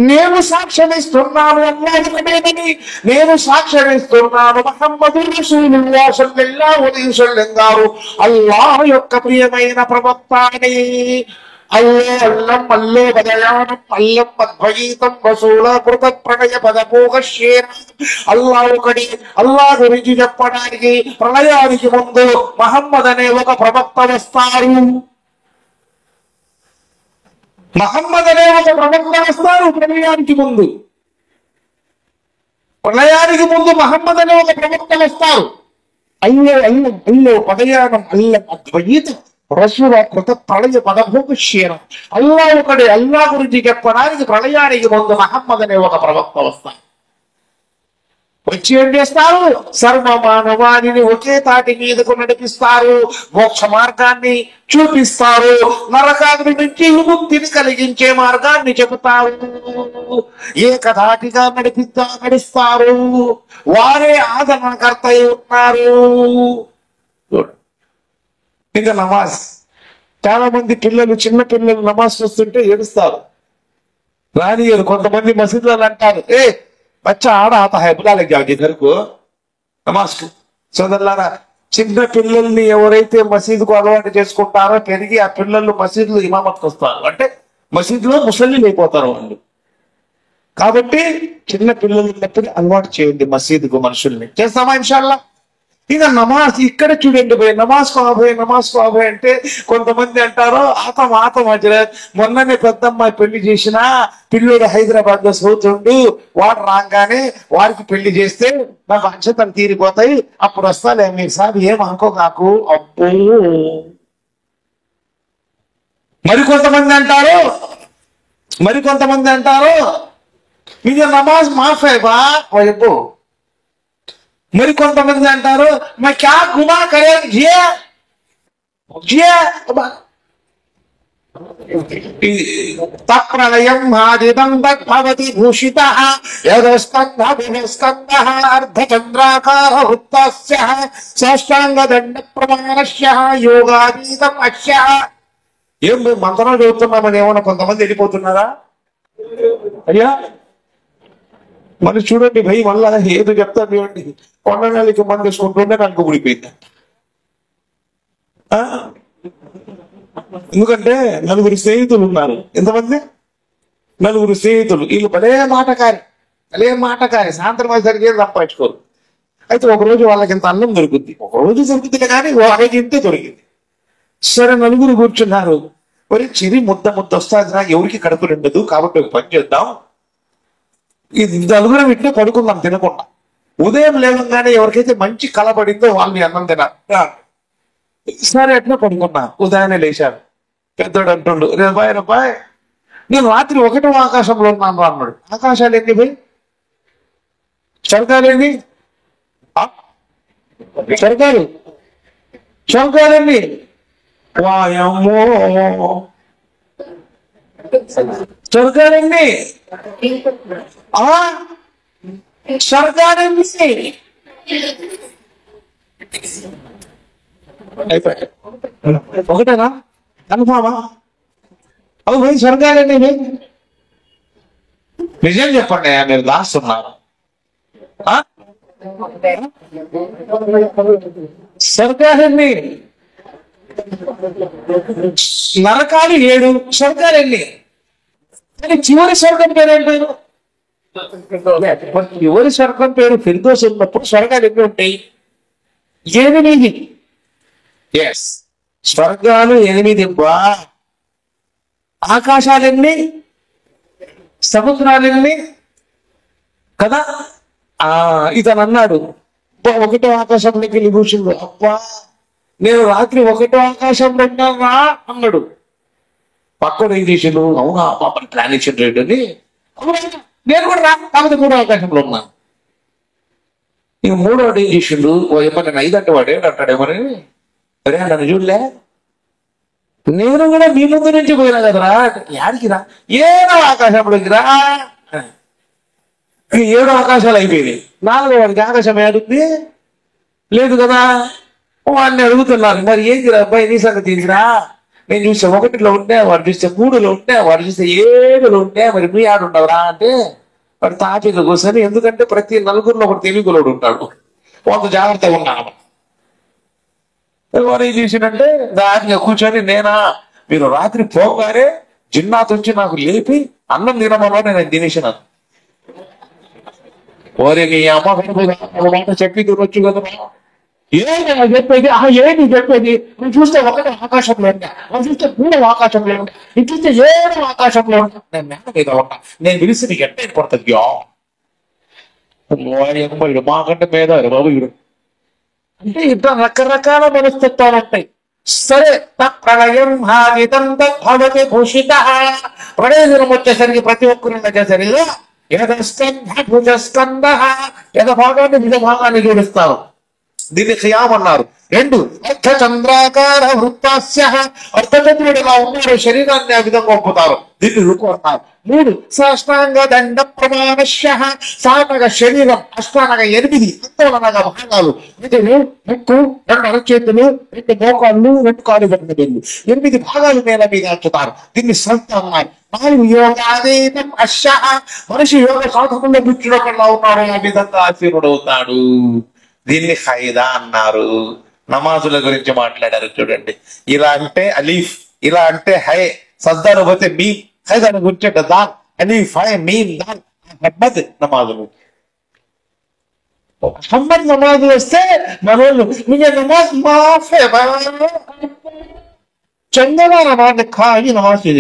నేను సాక్ష్యమిస్తున్నాను అల్లాహుని, నేను సాక్ష్యమిస్తున్నాను ముహమ్మదు రసూలుల్లాహ్ సల్లల్లాహు అలైహి వసల్లం గారు అల్లాహ్ యొక్క ప్రియమైన ప్రవక్త అని. అల్లం అల్లో బదయానం అల్లం అద్వైతం వసూల కృత ప్రణయ పదపోగేర. అల్లా ఒకటి. అల్లా గురించి చెప్పడానికి ప్రళయానికి ముందు మహమ్మద్ అనే ఒక ప్రవక్త వస్తారు. మహమ్మద్ అనే ఒక ప్రవక్త వస్తారు ప్రళయానికి ముందు. ప్రళయానికి ముందు మహమ్మద్ అనే ఒక ప్రవక్త వస్తారు. అల్లో పదయానం అల్లం అద్వైతం రసూల కృత ప్రళయ పదభోగేరం. అల్లా ఒకటి. అల్లా గురించి చెప్పడానికి ప్రళయానికి ముందు మహమ్మద్ అనే ఒక ప్రవక్త వస్తారు. వచ్చి ఏం చేస్తారు? సర్వ మానవాళిని ఒకే తాటి మీదకు నడిపిస్తారు, మోక్ష మార్గాన్ని చూపిస్తారు, నరకాగ్ని నుంచి విముక్తిని కలిగించే మార్గాన్ని చెబుతారు, ఏకధాటిగా నడిస్తారు. వారే ఆదరణకర్త ఉన్నారు. ఇంకా నమాజ్. చాలా మంది పిల్లలు, చిన్న పిల్లలు నమాజ్ చూస్తుంటే ఏడుస్తారు, రానియరు. కొంతమంది మసీదులు అంటారు, బచ్చా ఆడ ఆత హై బులా లగ్ జాओ जिधर को నమాజ్ కు. సోదరులారా, చిన్న పిల్లల్ని ఎవరైతే మసీదుకు అలవాటు చేసుకుంటారో పెరిగి ఆ పిల్లలు మసీదులో ఇమామత్కి వస్తారు, అంటే మసీదులో ముసల్లీలు అయిపోతారు వాళ్ళు. కాబట్టి చిన్న పిల్లలు ఉన్నప్పుడు అలవాటు చేయండి మసీదుకు మనుషుల్ని. చేస్తామా ఇన్షాల్లా? ఇక నమాజ్ ఇక్కడ చూడండి పోయి నమాజ్ కోబోయ్ అంటే కొంతమంది అంటారు ఆతం హజరత్, మొన్ననే పెద్దమ్మాయి పెళ్లి చేసిన పిల్లోడు హైదరాబాద్ లో చదువుతుండు, వాడు రాగానే వారికి పెళ్లి చేస్తే నా బాధ్యతలు తీరిపోతాయి, అప్పుడు వస్తాలే మీరు సార్, ఏం అనుకో కాకు. అబ్బో. మరికొంతమంది అంటారు ఇది నమాజ్ మాఫే బా వైపు. మరికొంతమంది అంటారు मैं क्या गुनाह करे తప్రలయం హాదిదం భవతి భూషితః యదస్కంధః అర్ధచంద్రాకార వృత్తస్య సాష్టాంగదండ ప్రమాణస్య యోగాతీతం అస్య. ఏం మంత్రాలు చదువుతున్నామని ఏమన్నా కొంతమంది వెళ్ళిపోతున్నారా? అయ్యా మరి చూడండి భయ్, మళ్ళా ఏదో చెప్తాను చూడండి, కొండనాలికి మంది వేసుకుంటుంటే నాకు ఊడిపోయింది. ఎందుకంటే నలుగురు స్నేహితులు ఉన్నారు. ఎంతమంది? నలుగురు స్నేహితులు. వీళ్ళు భలే మాటకారి సాయంత్రం అయ్యేసరికి ఏం సంపాదించుకోరు. అయితే ఒకరోజు వాళ్ళకి ఇంత అన్నం దొరుకుద్ది, ఒకరోజు దొరుకుతుంది కానీ ఆ రోజు ఇంతే దొరికింది. సరే నలుగురు కూర్చున్నారు. మరి చిరి ముద్ద వస్తుంది, ఎవరికి కడుపు నిండదు, కాబట్టి ఒక పని చేద్దాం, ఇది నలుగురం ఇట్లా పడుకుందాం తినకుండా. ఉదయం లేవగానే ఎవరికైతే మంచి కలబడిందో వాళ్ళు అన్నం తినాలి. సరే ఎట్లా పడుకున్నా. ఉదయాన్నే లేచాడు. పెద్దోడు అంటుండు, రేపాయ్ నేను రాత్రి ఒకటో ఆకాశంలో ఉన్నాను అన్నాడు. ఆకాశాలు ఎన్ని భయ్? స్వర్గాలెన్ని? స్వర్గాలెన్ని? వాయమ్మో, స్వర్గాలెన్ని? స్వర్గాలెన్ని? అయిపోయి ఒకటేనా? కన్ఫామా? అవు భయ్ స్వర్గాలెన్ని? నిజం చెప్పండి, మీరు దాస్తున్నారు. స్వర్గాలెన్ని? నరకాలు 7, స్వర్గాలెన్ని? కానీ చివరి స్వర్గం పేరు ఏం పేరు? చివరి స్వర్గం పేరు ఫిర్దౌస్ ఉన్నప్పుడు స్వర్గాలు ఎన్ని ఉంటాయి? 8. ఎస్, స్వర్గాలు 8. ఆకాశాలెన్ని? సముద్రాలెన్ని కదా? ఇతను అన్నాడు, ఒకటో ఆకాశంలోకి వెళ్ళి కూర్చుండు. అబ్బా, నేను రాత్రి ఒకటో ఆకాశంలో ఉన్నానా అన్నాడు. పక్కన ఏం చేసిండు, అవునా పాపని ప్లాన్ ఇచ్చిన రేటు అని. నేను కూడా కాకపోతే 3వ ఆకాశంలో ఉన్నాను. ఇక 3వది ఏం చేసిండు, ఏమన్నా నేను 5 అంటే వాడు ఏమంటాడేమని, అరే నన్ను చూడలే, నేను కూడా మీ ముందు నుంచి పోయినా కదరా, యాడికి రా, 7వ ఆకాశంలోకి రా. 7 ఆకాశాలు అయిపోయినాయి. 4వ వాడికి ఆకాశం ఏడుంది? లేదు కదా. వాడిని అడుగుతున్నారు, మరి ఏంటి అబ్బాయి నీ సంగతి ఏంటిరా? నేను చూస్తే 1లో ఉంటే, వాడు చూస్తే 3లో ఉంటే, వాడు చూస్తే 7లో ఉంటే, మరి నువ్వు ఆడుండవురా అంటే వాడు తాపిక కూర్చొని, ఎందుకంటే ప్రతి నలుగురిలో ఒకటి తెలుగులోడు ఉంటాడు, కొంత జాగ్రత్తగా ఉన్నాను. వాడు ఏం చేసిందంటే దానిగా కూర్చొని, మీరు రాత్రి పోగానే జిన్నాత్ వచ్చి నాకు లేపి అన్నం తినమలో నేను తినేసినాను. ఓరే నీ అమ్మ చెప్పి తినొచ్చు కదా. ఏది చెప్పేది? ఏంటి చెప్పేది? నువ్వు చూస్తే 1వ ఆకాశంలో ఉంటా, నువ్వు చూస్తే 3వ ఆకాశంలో ఉంటా, నువ్వు చూస్తే 7వ ఆకాశంలో ఉంటా, నేను నేల మీద ఉంటా, నేను పిలిస్తే నీకు ఎట్ట పడుతుంది? మాకంటే మీద బాబు వీడు అంటే ఇట్లా రకరకాల మనస్తత్వాలు ఉంటాయి. సరే, ప్రళయం హాగితం భవతి భూషిత. ప్రళయ దినం వచ్చేసరికి ప్రతి ఒక్కరు వచ్చేసరిగా యథస్కంధ యథ భాగాన్ని నిజ భాగాన్ని జోడిస్తారు. దీన్ని ఖయాం అన్నారు. 2 అర్ధచంద్రాకార వృత్తాస్య, అర్ధచంద్రుడు ఎలా ఉన్నాడు శరీరాన్ని ఆ విధంగా ఒప్పుతారు. దీన్ని రుకు అన్నారు. 3 సాష్టాంగ దండ ప్రమాణశ్య, సానగ శరీరం, అష్టానగ 8 అంతోళనగా భాగాలు, నిధులు, ముక్కు, 2 అరచేతులు, 2 మోకాళ్ళు, 2 కాలు వెంటబెళ్ళు, 8 భాగాలు నేల మీద ఉంచుతారు. దీన్ని సంత అన్నారు. 4 యోగాదీనం అశ్య, మనిషి యోగ సాధకుల్లో కూర్చున్నట్లా ఉన్నాడు, ఆ విధంగా ఆశీనుడవుతాడు. దీన్ని ఖైదా అన్నారు. నమాజుల గురించి మాట్లాడారు చూడండి. ఇలా అంటే అలీఫ్, ఇలా అంటే హై, సద్దాను పోతే మీ, ఖైదాను గురించి దాన్, అలీఫ్ హై మీన్ దాన్, హమ్మద్ నమాజులు. హమ్మద్ నమాజులు వస్తే మనోళ్ళు మీకు నమాజ్ మాఫే చందగా నమాజ్ ఖాయి నమాజ్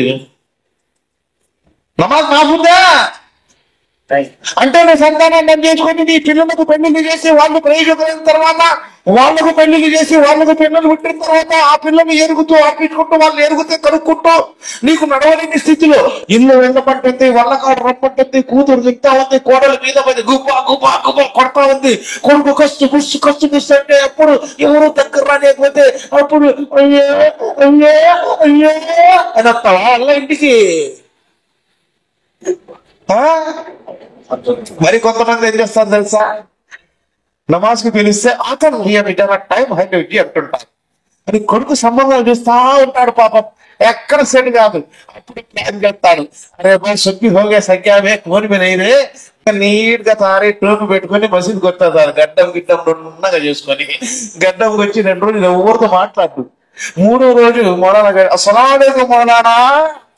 నమాజ్ మాఫుందా అంటే నువ్వు సంతానాన్ని చేసుకొని నీ పిల్లలకు పెళ్లిళ్ళు చేసి వాళ్ళు ప్రయోజకులైన తర్వాత, వాళ్ళకు పెళ్లిళ్ళు చేసి వాళ్ళకు పిల్లలు పుట్టిన తర్వాత ఆ పిల్లలు ఎరుగుతూ అర్పించుకుంటూ వాళ్ళు ఎరుగుతే కనుక్కుంటూ నీకు నడవలేని స్థితిలో ఇల్లు వెళ్ళపట్టింది, వల్లకాడు రప్పట్టింది, కూతురు దిగుతా ఉంది, కోడలు మీద పడి గుబ్బా గుబ్బా గుబ్బా కొడతా ఉంది, కొడుకు కస్తు అంటే అప్పుడు ఎవరు దగ్గర రానికపోతే అప్పుడు అయ్యో అయ్యో అయ్యో అని వస్తావా వాళ్ళ ఇంటికి? మరి కొంతమంది ఏం చేస్తారు తెలుసా, నమాజ్ కి పిలిస్తే అతను టైం హైలైట్ అంటుంటారు అని కొడుకు సంబంధాలు చూస్తా ఉంటాడు. పాపం ఎక్కడ సెట్ కాదు. అప్పుడు ప్లాన్ చేస్తాడు, అరే భాయ్ సొక్కి హోగే సంఖ్యామే కోని మీద నీట్ గా తారే టోపి పెట్టుకొని మసీదుకి వస్తారు, గడ్డం గిడ్డం రెండున్నగా చేసుకొని. గడ్డంకి వచ్చి 2 రోజులు ఎవరితో మాట్లాడు. 3వ రోజు మౌలానా అస్సలాము అలైకుం మౌలానా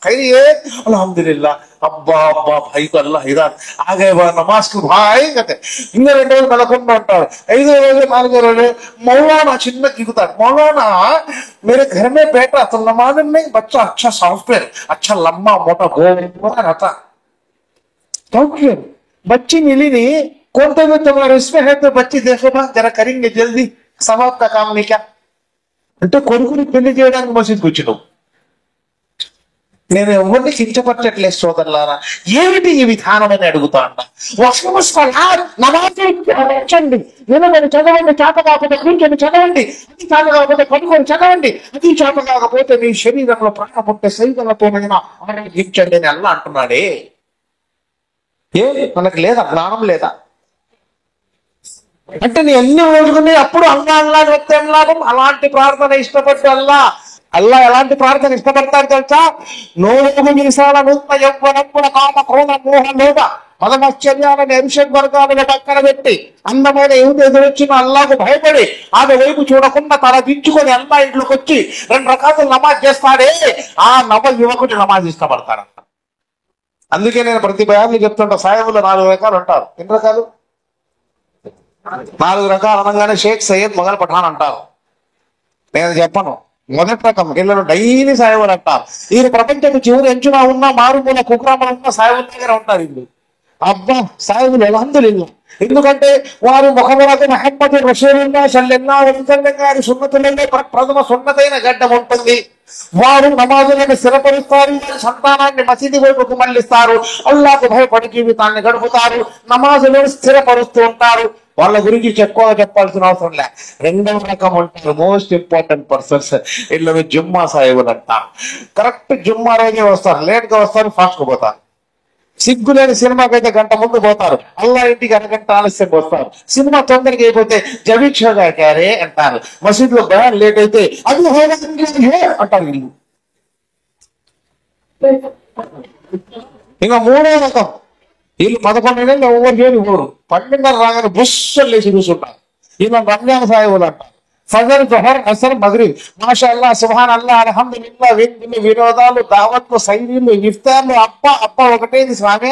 ఖైరియే అల్హమ్దులిల్లా అబ్బా అబ్బా భాई को अल्लाह हिदायत आ गए बा नमाज को भाई कहते. ఇంకా 2 రోజులు మెలకుండా ఉంటాడు. 5వ రోజు 4వ రోజు मौलाना చిన్న దిగుతాడు. मौलाना मेरे घर में बैठा तो नमाज में बच्चा अच्छा सॉफ्टवेयर अच्छा लंबा मोटा गोरा रहता सॉफ्टवेयर बच्ची मिली नहीं कौन तो तुम्हारे इसमें है तो बच्ची देखो बा जरा करेंगे जल्दी सवाब का काम नहीं क्या అంటే కొడుకుని పెళ్లి చేయడానికి మసీద్కి వచ్చినావు. నేను ఎవరిని కించపరచట్లేదు సోదరులారా, ఏమిటి ఈ విధానం అని అడుగుతా అంట. నమాజండి వినమని చదవండి, చేత కాకపోతే కూర్చొని చదవండి, అది చేత కాకపోతే పడుకొని చదవండి, అది చేత కాకపోతే మీ శరీరంలో ప్రాణం ఉంటే సైతలతోనైనా ఆరోగ్యించండి అని అల్లా అంటున్నాడే. మనకు లేదా జ్ఞానం లేదా? అంటే నీ ఎన్ని రోజుకుని అప్పుడు అల్లా వ్యక్తం లాభం. అలాంటి ప్రార్థన ఇష్టపడ్డు అల్లా ఎలాంటి ప్రార్థన ఇష్టపడతారు తెలుసా? నోరు మీసాల నూత యవ్వనముల కామ క్రోధ మోహ లోభ మదమశ్చర్యాలని అరిషడ్ వర్గాలను పక్కన పెట్టి అందమైన ఏమిటి ఎదురొచ్చిన అల్లాకు భయపడి ఆమె వైపు చూడకుండా తల దించుకొని అల్లా ఇంట్లోకి వచ్చి 2 రకాలు నమాజ్ చేస్తాడే, ఆ నవ యువకుడు నమాజ్ ఇష్టపడతారంట. అందుకే నేను ప్రతి భయాన్ని చెప్తుంటా, సాయబుల్లో 4 రకాలు ఉంటారు. ఎన్ని రకాలు? 4 రకాలు అనగానే షేక్ సయ్యద్ మొఘల్ పఠాన్ అంటారు. నేను చెప్పను. మొదటి రకం ఇళ్ళలో డైలీ సాయబులు అంటారు. ఈయన ప్రపంచపు చివరి ఎంచున ఉన్న మారుమూల కుగ్రామంలో ఉన్న సాయబుల దగ్గర ఉంటారు ఇల్లు. అబ్బా సాయబులు అల్హమ్దులిల్లాహ్. ఎందుకంటే వారు ముఖములకు మహమ్మద్ రసూలుల్లాహ్ సల్లల్లాహు అలైహి వసల్లం గారి సున్నతులలో ప్రథమ సున్నతైన గడ్డం ఉంటుంది. వారు నమాజులను స్థిరపరుస్తారు, సంతానాన్ని మసీదు వైపుకు మళ్లిస్తారు, అల్లాహకు భయపడి జీవితాన్ని గడుపుతారు, నమాజులను స్థిరపరుస్తూ ఉంటారు. వాళ్ళ గురించి ఎక్కువగా చెప్పాల్సిన అవసరం లే. 2వ రకం ఉంటారు మోస్ట్ ఇంపార్టెంట్ పర్సన్స్, వీళ్ళని జుమ్మా సాహిబులు అంటారు. కరెక్ట్ జుమ్మా రోజే వస్తారు, లేట్ గా వస్తారు, ఫాస్ట్ గా పోతారు. సిగ్గులేని సినిమాకి అయితే గంట ముందు పోతారు, అల్లా ఇంటికి అరగంట ఆలస్యం వస్తారు. సినిమా తొందరగా అయిపోతే జవీక్షగా క్యారే అంటారు. మసీదులో బయాన్ లేట్ అయితే అది అంటారు వీళ్ళు. ఇంకా 3వ రకం, వీళ్ళు 11 నెలలు ఎవరు చేయని ఊరు 12:30 రాగానే బుస్సలు లేచి కూర్చుంటారు. వీళ్ళ రంజాన్ సాహిబులు అంటారు. ఫజర్ జొహర్ అసర్ మగ్రిబ్ మాషా అల్లా సుబ్హాన్ అల్లా అల్హమ్దులిల్లాహ్ విందులు వినోదాలు దావత్లు సైరీలు ఇఫ్తార్లు అప్ప ఒకటేది స్వామి.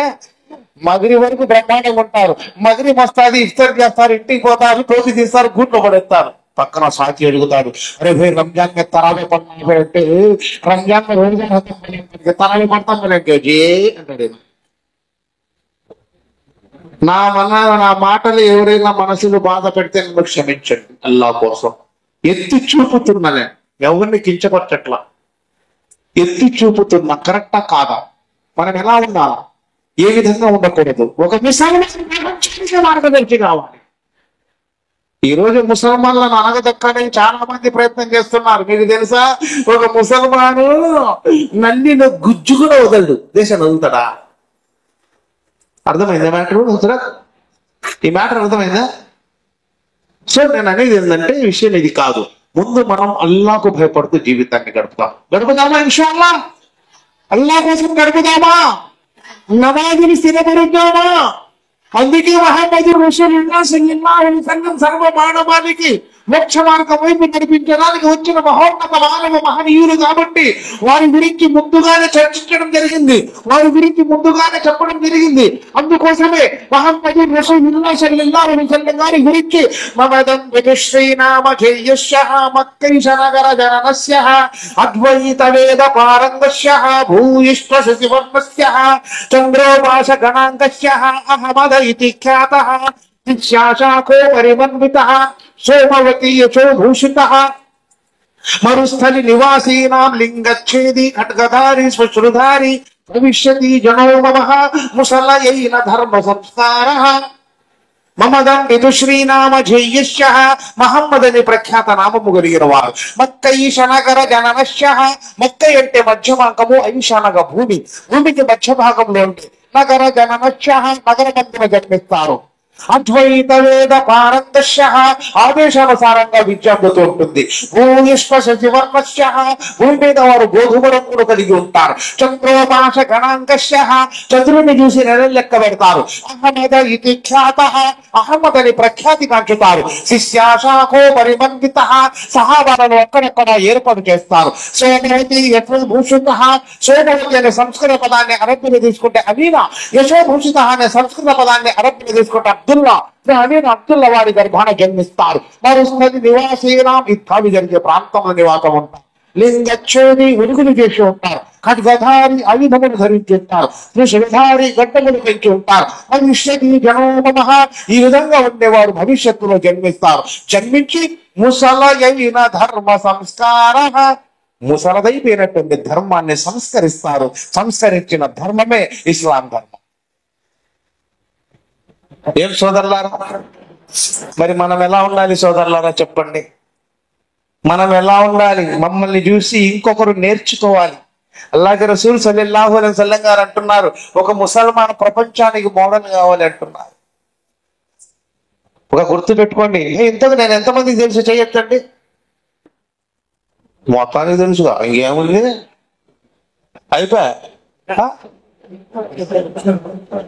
మగ్రిబ్ వరకు బ్రహ్మాండంగా ఉంటారు. మగ్రిబ్ వస్తుంది, ఇఫ్తార్ చేస్తారు, ఇంటికి పోతారు, టోపీ తీస్తారు, గూట్లో పడేస్తారు. పక్కన సాకి అడుగుతాడు, అరే भाई रमजान में तरावे पढ़ना है అంటే రంజాన్ में రోజా खत्म करने तरावे पढ़ता मिलेंगे जी అంటాడు. నా మాటలు ఎవరైనా మనసును బాధ పెడితే నన్ను క్షమించండి అల్లా కోసం. ఎత్తి చూపుతున్నలే, ఎవరిని కించపరచట్లా, ఎత్తి చూపుతున్నా. కరెక్టా కాదా? మనం ఎలా ఉండాలా, ఏ విధంగా ఉండకూడదు, ఒక మార్గదర్శి కావాలి. ఈ రోజు ముసల్మాన్లను అనగదొక్కడానికి చాలా మంది ప్రయత్నం చేస్తున్నారు. మీకు తెలుసా, ఒక ముసల్మాను నల్లిన గుజ్జు కూడా వదలడు, దేశాన్ని వదులుతాడా? అర్థమైందా మ్యాటర్? వదులుతాడా? ఈ మ్యాటర్ అర్థమైందా? సో నేను అనేది ఏంటంటే ఈ విషయం ఇది కాదు. ముందు మనం అల్లాకు భయపడుతూ జీవితాన్ని గడుపుదామా ఇన్షాల్లా. అల్లా కోసం గడుపుదామా, నమాజుని స్థిరపరుద్దామా. అందుకే మహమ్మద్ రసూలుల్లాహ్ సల్లల్లాహు అలైహి వసల్లం సర్వ మానవాళికి మోక్ష మార్గం వైపు నడిపించడానికి వచ్చిన మహోన్నత మానవ మహనీయులు కాబట్టి వారి గురించి ముందుగానే చర్చించడం జరిగింది, వారి గురించి ముందుగానే చెప్పడం జరిగింది. అందుకోసమే మహమ్మద్ రసూలుల్లాహ్ సల్లల్లాహు అలైహి వసల్లం గారి గురించి మమదం విశ్రీనామ జయస్యః మక్కైష నగర జననస్యః అద్వైత వేద పారంగస్యః భూయిష్ట శశివర్ణస్యః చంద్రోపాస గణాంకస్యః అహమద इति ख्यातः शाखो परिमन्वितः सोमवती यशो भूषितः मरुस्थली निवासीनां लिंगच्छेदी खड्गधारी श्वश्रुधारी भविष्यति जनो ममः मुसलयैन धर्म संस्कारः మమదం ఇది శ్రీనామ జయస్యః మహమ్మదని ప్రఖ్యాత నామము కలిగిన వారు. మక్కైష నగర జననస్యః, మక్కై అంటే మధ్యమాంకము, ఐష నగ భూమి, భూమికి మధ్య భాగంలో ఉంటే నగర జననస్యః నగర మందున జన్మిస్తారు. అద్వైత వేద పారందర్శ, ఆదేశానుసారంగా విద్య అందుతూ ఉంటుంది. భూయిష్పశివర్ణస్య, భూమి మీద వారు గోధుమ రంగులు కలిగి ఉంటారు. చంద్రోపాశ గణాంకస్య, చంద్రుని చూసి నెలలు లెక్క పెడతారు. అహమద ఇది ఖ్యాత, అహ్మద్ అని ప్రఖ్యాతి కాంచుతారు. శిష్యాశాఖో పరిమండిత, సహాబాలను అక్కడక్కడ ఏర్పాటు చేస్తారు. సోమవతి యశోభూషిత, సోమవతి అనే సంస్కృత పదాన్ని అరబ్బీలో తీసుకుంటే అమీనా, యశోభూషిత అనే సంస్కృత పదాన్ని అరబ్బీలో తీసుకుంటే అబ్దుల్లా. అమీన్ అబ్దుల్లా వారి గర్భాన జన్మిస్తారు. వారు నివాసీనాం, యుద్ధాలు జరిగే ప్రాంతంలో నివాసం ఉంటారు. లింగచ్చేది ఉరుగులు చేసి ఉంటారు. ఖడ్గధారి ఆయుధములు ధరించి ఉంటారు. త్రిశిరధారి గడ్డములు పెంచి ఉంటారు. భవిష్యతి జనోమమ, ఈ విధంగా ఉండేవారు భవిష్యత్తులో జన్మిస్తారు. జన్మించి ముసలయైన ధర్మ సంస్కార, ముసలదైపోయినటువంటి ధర్మాన్ని సంస్కరిస్తారు. సంస్కరించిన ధర్మమే ఇస్లాం ధర్మం. ఏం సోదరులారా, మరి మనం ఎలా ఉండాలి సోదరులారా చెప్పండి? మనం ఎలా ఉండాలి? మమ్మల్ని చూసి ఇంకొకరు నేర్చుకోవాలి. అల్లాహ్ రసూల్ సల్లల్లాహు అలైహి వసల్లం గారు అంటున్నారు, ఒక ముసల్మాన్ ప్రపంచానికి మోడల్ కావాలి అంటున్నారు. ఒక గుర్తు పెట్టుకోండి. ఇంతకు నేను ఎంతమందికి తెలుసు చేయొచ్చండి? మొత్తానికి తెలుసుగా, ఇంకేముంది, అయిపోయా.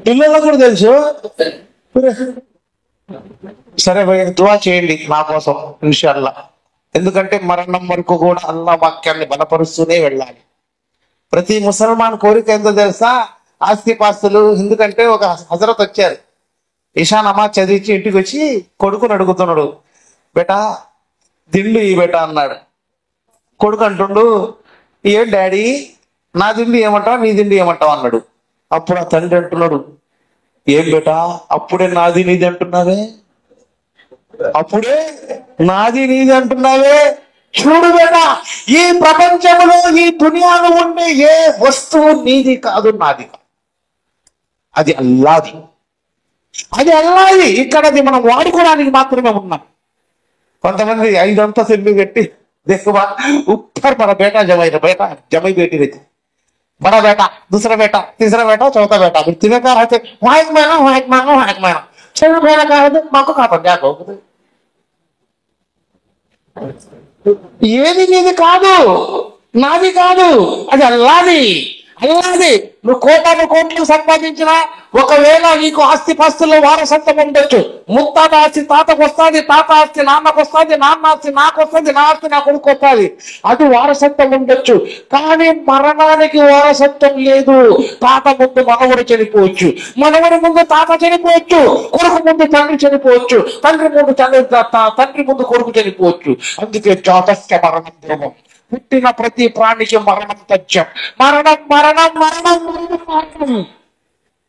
పిల్లలకు కూడా తెలుసు. సరే భయ్, దువా చేయండి నా కోసం ఇన్షాల్లా. ఎందుకంటే మరణం వరకు కూడా అల్లాహ్ వాక్యాన్ని బలపరుస్తూనే వెళ్ళాలి. ప్రతి ముసల్మాన్ కోరిక ఏందో తెలుసా? ఆస్తిపాస్తులు. ఎందుకంటే ఒక హజరత్ వచ్చారు, ఇషా నమాజ్ చదివించి ఇంటికి వచ్చి కొడుకుని అడుగుతున్నాడు, బేటా దిండు ఈ బేటా అన్నాడు. కొడుకు అంటుండు, ఏ డాడీ, నా దిండు ఏమంటావు, నీ దిండు ఏమంటావు అన్నాడు. అప్పుడు ఆ తండ్రి అంటున్నాడు, ఏం బేటా అప్పుడే నాది నీది అంటున్నావే, అప్పుడే నాది నీది అంటున్నావే. చూడు బేటా, ఈ ప్రపంచంలో ఈ దునియాలో ఉండే ఏ వస్తువు నీది కాదు, నాది కాదు, అది అల్లాది. అది అల్లాది. ఇక్కడ అది మనం వాడుకోవడానికి మాత్రమే ఉన్నాం. కొంతమంది 5 అంతస్తులు కట్టి देखो ऊपर बड़ा बेटा जमाई बेटा जमाई बेटी रहती, बड़ा बेटा, दूसरा बेटा, तीसरा बेटा, चौथा बेटा, फिर तीनों का रहते वहां एक महीना 6 महीना का रहते माँ को खाता क्या कहो ఏది నీది కాదు, నాది కాదు, అది అల్లాది. అల్లాది. నువ్వు కోట్లు సంపాదించినా, ఒకవేళ నీకు ఆస్తి పాస్తుల్లో వారసత్వం ఉండొచ్చు. ముత్తాత ఆస్తి తాతకు వస్తుంది, తాత ఆస్తి నాన్నకు వస్తుంది, నాన్న ఆస్తి నాకు వస్తుంది, నా ఆస్తి నా కొడుకు వస్తుంది. అది వారసత్వం ఉండొచ్చు. కానీ మరణానికి వారసత్వం లేదు. తాత ముందు మనవడు చనిపోవచ్చు, మనవడి ముందు తాత చనిపోవచ్చు, కొడుకు ముందు తండ్రి చనిపోవచ్చు, తండ్రి ముందు కొడుకు చనిపోవచ్చు. అందుకే జాతస్య మరణం ధ్రువం. పుట్టిన ప్రతి ప్రాణికి మరణం తథ్యం. మరణం మరణం మరణం మరణం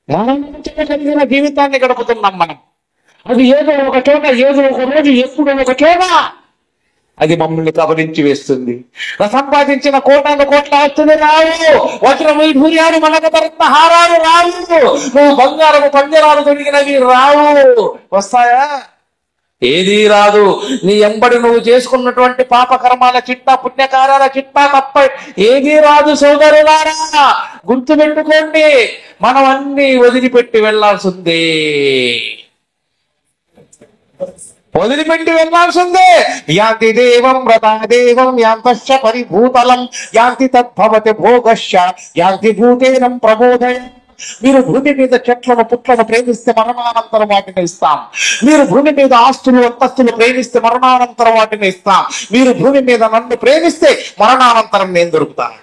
మరణం కలిగిన జీవితాన్ని గడుపుతున్నాం మనం. అది ఏదో ఒక చోట, ఏదో ఒక రోజు, ఎప్పుడు ఒక చోట అది మమ్మల్ని కబలించి వేస్తుంది. సంపాదించిన కోట్ల ఆస్తులు రావు, వజ్ర వైఢూర్యాలు మనకరత్న హారాలు రావు, నువ్వు బంగారము పంజరాలు దొరికినవి రావు. వస్తాయా? ఏదీ రాదు. నీ ఎంబడి నువ్వు చేసుకున్నటువంటి పాపకర్మాల చిట్టా, పుణ్యకార్యాల చిట్టా తప్ప ఏదీ రాదు సోదరులారా. గుర్తు పెట్టుకోండి, మనం అన్ని వదిలిపెట్టి వెళ్లాల్సిందే, వదిలిపెట్టి వెళ్లాల్సిందే. యాంతి దేవం వ్రతా దేవం యాంతశ్చ పరిభూతలం యాంతి తద్భవతి భోగశ్చ యాంతి భూతేనం ప్రబోధయ. మీరు భూమి మీద చెట్లను పుట్లను ప్రేమిస్తే మరణానంతరం వాటిని ఇస్తాం. మీరు భూమి మీద ఆస్తులు అంతస్తులు ప్రేమిస్తే మరణానంతరం వాటిని ఇస్తాం. మీరు భూమి మీద నన్ను ప్రేమిస్తే మరణానంతరం నేను దొరుకుతాను.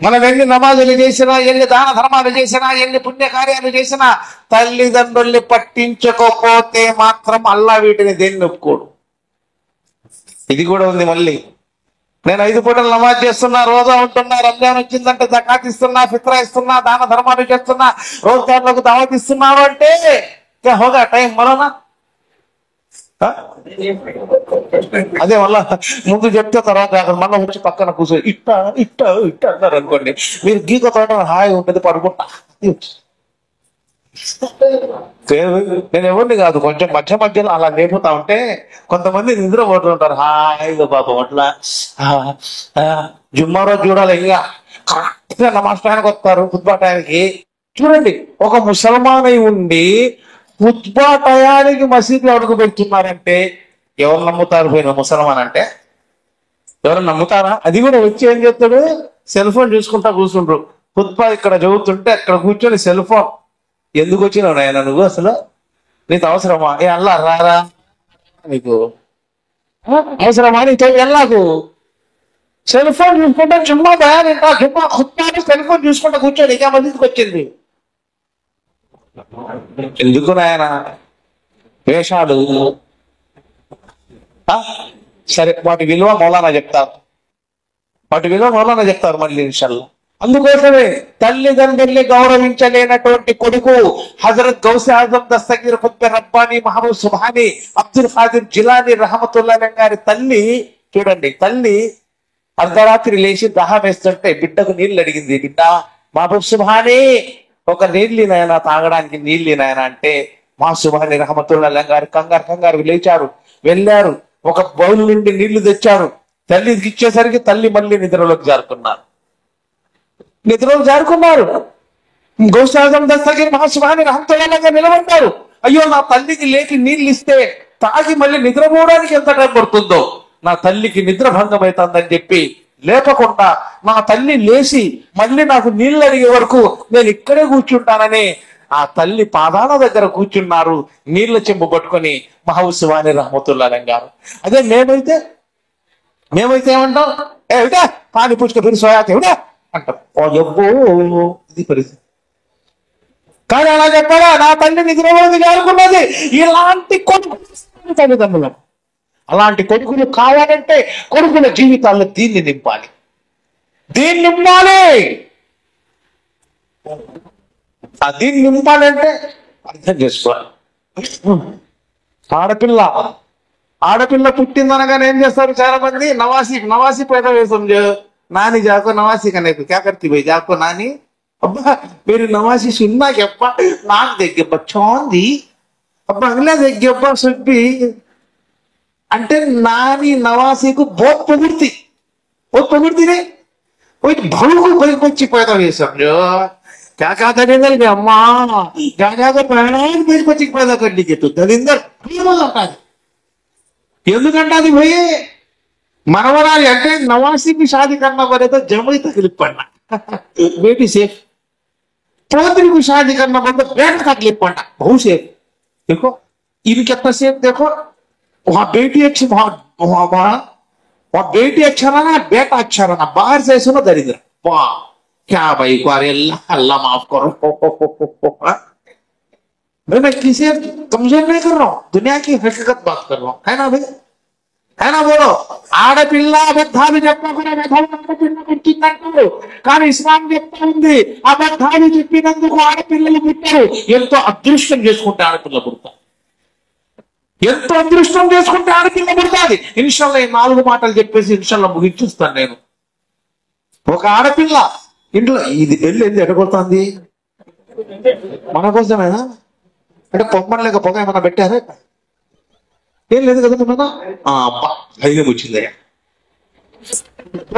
మనం ఎన్ని నమాజులు చేసినా, ఎన్ని దాన ధర్మాలు చేసినా, ఎన్ని పుణ్యకార్యాలు చేసినా, తల్లిదండ్రుల్ని పట్టించుకోకపోతే మాత్రం అల్లా వీటిని దేన్ని ఒప్పుకోడు. ఇది కూడా ఉంది. మళ్ళీ నేను 5 పూటలు నమాజ్ చేస్తున్నా, రోజా ఉంటున్నా, రంజాన్ వచ్చిందంటే జకాత్ ఇస్తున్నా, ఫిత్రా ఇస్తున్నా, దాన ధర్మాలు చేస్తున్నా, రోజుదారులకు దావత్ ఇస్తున్నాను అంటే హోగా టైం మరోనా? అదే మళ్ళా ముందు చెప్తే తర్వాత మళ్ళీ వచ్చి పక్కన కూర్చొని ఇట్ట ఇట్ట ఇట్ట అన్నారు అనుకోండి, మీరు గీక తోట హాయి ఉంటుంది, పడుకుంటా. నేను ఎవరిని కాదు, కొంచెం మధ్యలో అలా లేపుతా ఉంటే కొంతమంది నిద్రపోతుంటారు హాయిగా పాపం. అట్లా జుమ్మా రోజు చూడాలి, ఇంకా కరెక్ట్గా నమాజ్ టైంకి వస్తారు, ఖుత్బా టైంకి చూడండి, ఒక ముసల్మాన్ అయి ఉండి ఖుత్బా టయానికి మసీదులో అడుగు పెడుతున్నారంటే ఎవరు నమ్ముతారు? పోయిన ముసల్మాన్ అంటే ఎవరు నమ్ముతారా? అది కూడా వచ్చి ఏం చేస్తాడు, సెల్ ఫోన్ చూసుకుంటా కూర్చుండ్రు. ఖుత్బా ఇక్కడ చదువుతుంటే అక్కడ కూర్చొని సెల్ ఫోన్. ఎందుకు వచ్చినావు నాయన నువ్వు? అసలు నీకు అవసరమా? ఏ అల్లా రారా, నీకు అవసరమా? నీతో వెళ్ళాకు సెల్ ఫోన్ చూసుకుంటా జుమ్మా బయాన్ జుమ్మా ఖుత్బాని సెల్ ఫోన్ చూసుకుంటా కూర్చొని ఇక మసీదుకి వచ్చింది. ఎందుకు నాయన వేషాలు? సరే, వాటి విలువ మౌలానా చెప్తారు, మళ్ళీ ఇన్షాల్లా. అందుకోసమే తల్లిదండ్రుల్ని గౌరవించలేనటువంటి కొడుకు హజరత్ గౌసే ఆజం దస్తగీర్ ఖుత్బ రబ్బానీ మహబూబ్ సుబ్హానీ అబ్దుల్ ఖాదిర్ జిలానీ రహమతుల్లాహి గారి తల్లి చూడండి, తల్లి అర్ధరాత్రి లేచి దాహం వేస్తుంటే బిడ్డకు నీళ్లు అడిగింది. బిడ్డ మహబూబ్ సుబ్హానీ, ఒక నీళ్ళు నాయన, తాగడానికి నీళ్ళు నాయన అంటే మా సుబ్హానీ రహమతుల్లాహి గారు కంగారు లేచారు, వెళ్ళారు, ఒక బౌల్ నుండి నీళ్లు తెచ్చారు. తల్లికి ఇచ్చేసరికి తల్లి మళ్ళీ నిద్రలోకి జారుకున్నారు. గౌస్ ఆజం దస్తగీర్ మహాసుబ్హానీ రహమతుల్లాహి గారు నిలబడ్డారు. అయ్యో, నా తల్లికి లేకి నీళ్ళు ఇస్తే తాగి మళ్ళీ నిద్రపోవడానికి ఎంత టైం పడుతుందో, నా తల్లికి నిద్ర భంగం అవుతుందని చెప్పి లేపకుండా నా తల్లి లేచి మళ్ళీ నాకు నీళ్ళు అడిగే వరకు నేను ఇక్కడే కూర్చుంటానని ఆ తల్లి పాదాల దగ్గర కూర్చున్నారు, నీళ్ల చెంబు పట్టుకొని మహబూబ్ సుబ్హానీ రహమతుల్లాహి గారు. అదే మేమైతే ఏమంటాం? ఏమిటా పాని పూచుక ఫిర్ సోయాతే ఏమిటా అంటాం. ఓ ఎవ్వో, ఇది పరిస్థితి. కానీ అలా చెప్పాలా? నా తల్లి నిద్రపోయింది అనుకున్నది. ఇలాంటి కొడుకు తల్లిదండ్రులు, అలాంటి కొడుకులు కావాలంటే కొడుకుల జీవితాల్లో దీన్ని నింపాలి. దీన్ని నింపాలంటే అర్థం చేసుకోవాలి. ఆడపిల్ల పుట్టిందనగానే ఏం చేస్తారు చాలా మంది? నవాసి పేద వేసం నాని జాకో నవాసి కనేకు క్యా కర్తీ భయ్ జాకో నాని, అబ్బా మీరు నవాసి సున్నా చెప్పా నాకు దగ్గర చోంది, అబ్బా అగలా దగ్గర సుబ్బి అంటే నాని నవాసీకు బోత్ పొగుడుతీ నే भाऊ को बच्ची पैदा हुई समझो क्या क्या दलिंदर में अम्मा क्या क्या कर मेरी बच्ची पैदा कर लीजिए तो दलिंदर ఎందుకంటే పోయి మనవరాలి అంటే నవాసికి షాది కన్నా పరే तो जमई तकलीफ पड़ना बेटी सेफ, पोतरी को शादी करना पड़ता बेटा तकलीफ पड़ना बहुत सेफ। देखो इनके कितना सेफ, देखो वहां बेटी अच्छी, वहां बेटी अच्छा रहना, बेटा अच्छा रहना, बाहर से सुनो दरिद्र वाह क्या भाई को अल्लाह अल्लाह माफ करो। मैं किसी कमजोर नहीं कर रहा हूं, दुनिया की हकीकत बात कर रहा हूं, है ना भाई, है ना? बोलो ఆడపిల్ల అబద్ధాలు చెప్పకుండా ఆడపిల్ల పుట్టిందంటారు, కానీ ఇస్లాం చెప్తా ఉంది అబద్ధాలు చెప్పినందుకు ఆడపిల్లలు పుట్టారు. ఎంతో అదృష్టం చేసుకుంటే ఆడపిల్ల పుడతారు, ఎంతో అదృష్టం చేసుకుంటే ఆడపిల్ల పుడతాది. ఇన్షాల్లా ఈ 4 మాటలు చెప్పేసి ఇన్షాల్లా ముగించుస్తాను నేను. ఒక ఆడపిల్ల ఇంట్లో ఇది పెళ్ళి ఎందుకు ఎడగొడుతుంది? మన కోసమేనా? అంటే పొమ్మని లేక పొగ ఏమన్నా పెట్టారా? ఏం లేదు కదా మొన్న ధైర్యం వచ్చిందయ్యా.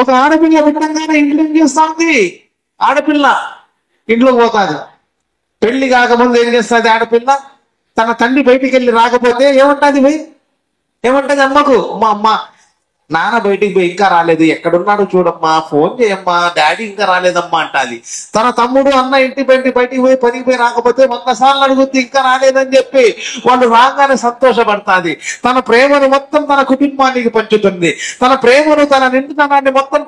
ఒక ఆడపిల్ల పెట్టంగానే ఇంట్లో ఏం చేస్తా ఉంది? ఆడపిల్ల ఇంట్లోకి పోతాది. పెళ్లి కాకముందు ఏం చేస్తుంది ఆడపిల్ల? తన తండ్రి బయటికి వెళ్ళి రాకపోతే ఏమంటది పోయి? ఏమంటది అమ్మకు? అమ్మ నాన్న బయటికి పోయి ఇంకా రాలేదు, ఎక్కడున్నాడు చూడమ్మా, ఫోన్ చేయమ్మా, డాడీ ఇంకా రాలేదమ్మా అంటాది. తన తమ్ముడు అన్న ఇంటి బయటికి పోయి పనికి పోయి రాకపోతే 100 సార్లు అడుగుద్ది ఇంకా రాలేదని చెప్పి. వాళ్ళు రాగానే సంతోషపడతాది. తన ప్రేమను మొత్తం తన కుటుంబానికి పంచుతుంది. తన ప్రేమను తన నిండుతనాన్ని మొత్తం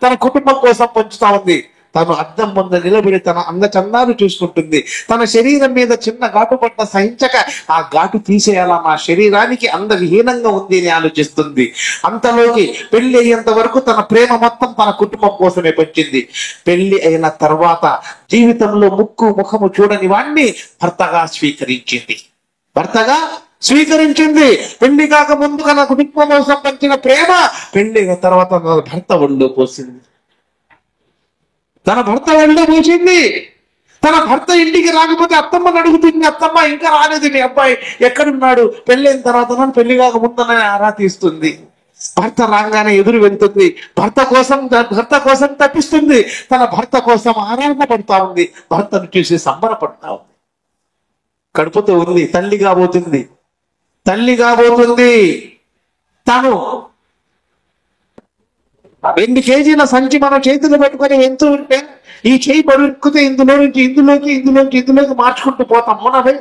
తన కుటుంబం కోసం పంచుతా ఉంది. తను అద్దం ముందు నిలబడి తన అందచందాలు చూసుకుంటుంది. తన శరీరం మీద చిన్న ఘాటు పట్ట సహించక ఆ ఘాటు తీసేయాలా, మా శరీరానికి అందవిహీనంగా ఉంది అని ఆలోచిస్తుంది. అంతలోకి పెళ్లి అయ్యేంత వరకు తన ప్రేమ మొత్తం తన కుటుంబం కోసమే పంచింది. పెళ్లి అయిన తర్వాత జీవితంలో ముఖము చూడని వాణ్ణి భర్తగా స్వీకరించింది. పెళ్లి కాక ముందు తన కుటుంబం కోసం పంచిన ప్రేమ పెళ్లి అయిన తర్వాత భర్త ఒళ్ళో పోసింది. తన భర్త ఒళ్ళో పోసింది. తన భర్త ఇంటికి రాకపోతే అత్తమ్మని అడుగుతుంది, అత్తమ్మ ఇంకా రాలేదు మీ అబ్బాయి ఎక్కడున్నాడు? పెళ్ళైన తర్వాత పెళ్లి కాక ముందనే ఆరా తీస్తుంది. భర్త రాగానే ఎదురు వెళ్తుంది, భర్త కోసం తప్పిస్తుంది, తన భర్త కోసం ఆరాధన పడుతా ఉంది, భర్తను చూసి సంబరపడతా ఉంది. కడుపుతో ఉంది, తల్లి కాబోతుంది. తను 2 కేజీల సంచి మనం చేతులు పెట్టుకొని వెళ్తూ ఉంటే ఈ చేయి పడుకుతే ఇందులోకి మార్చుకుంటూ పోతాం మనమే.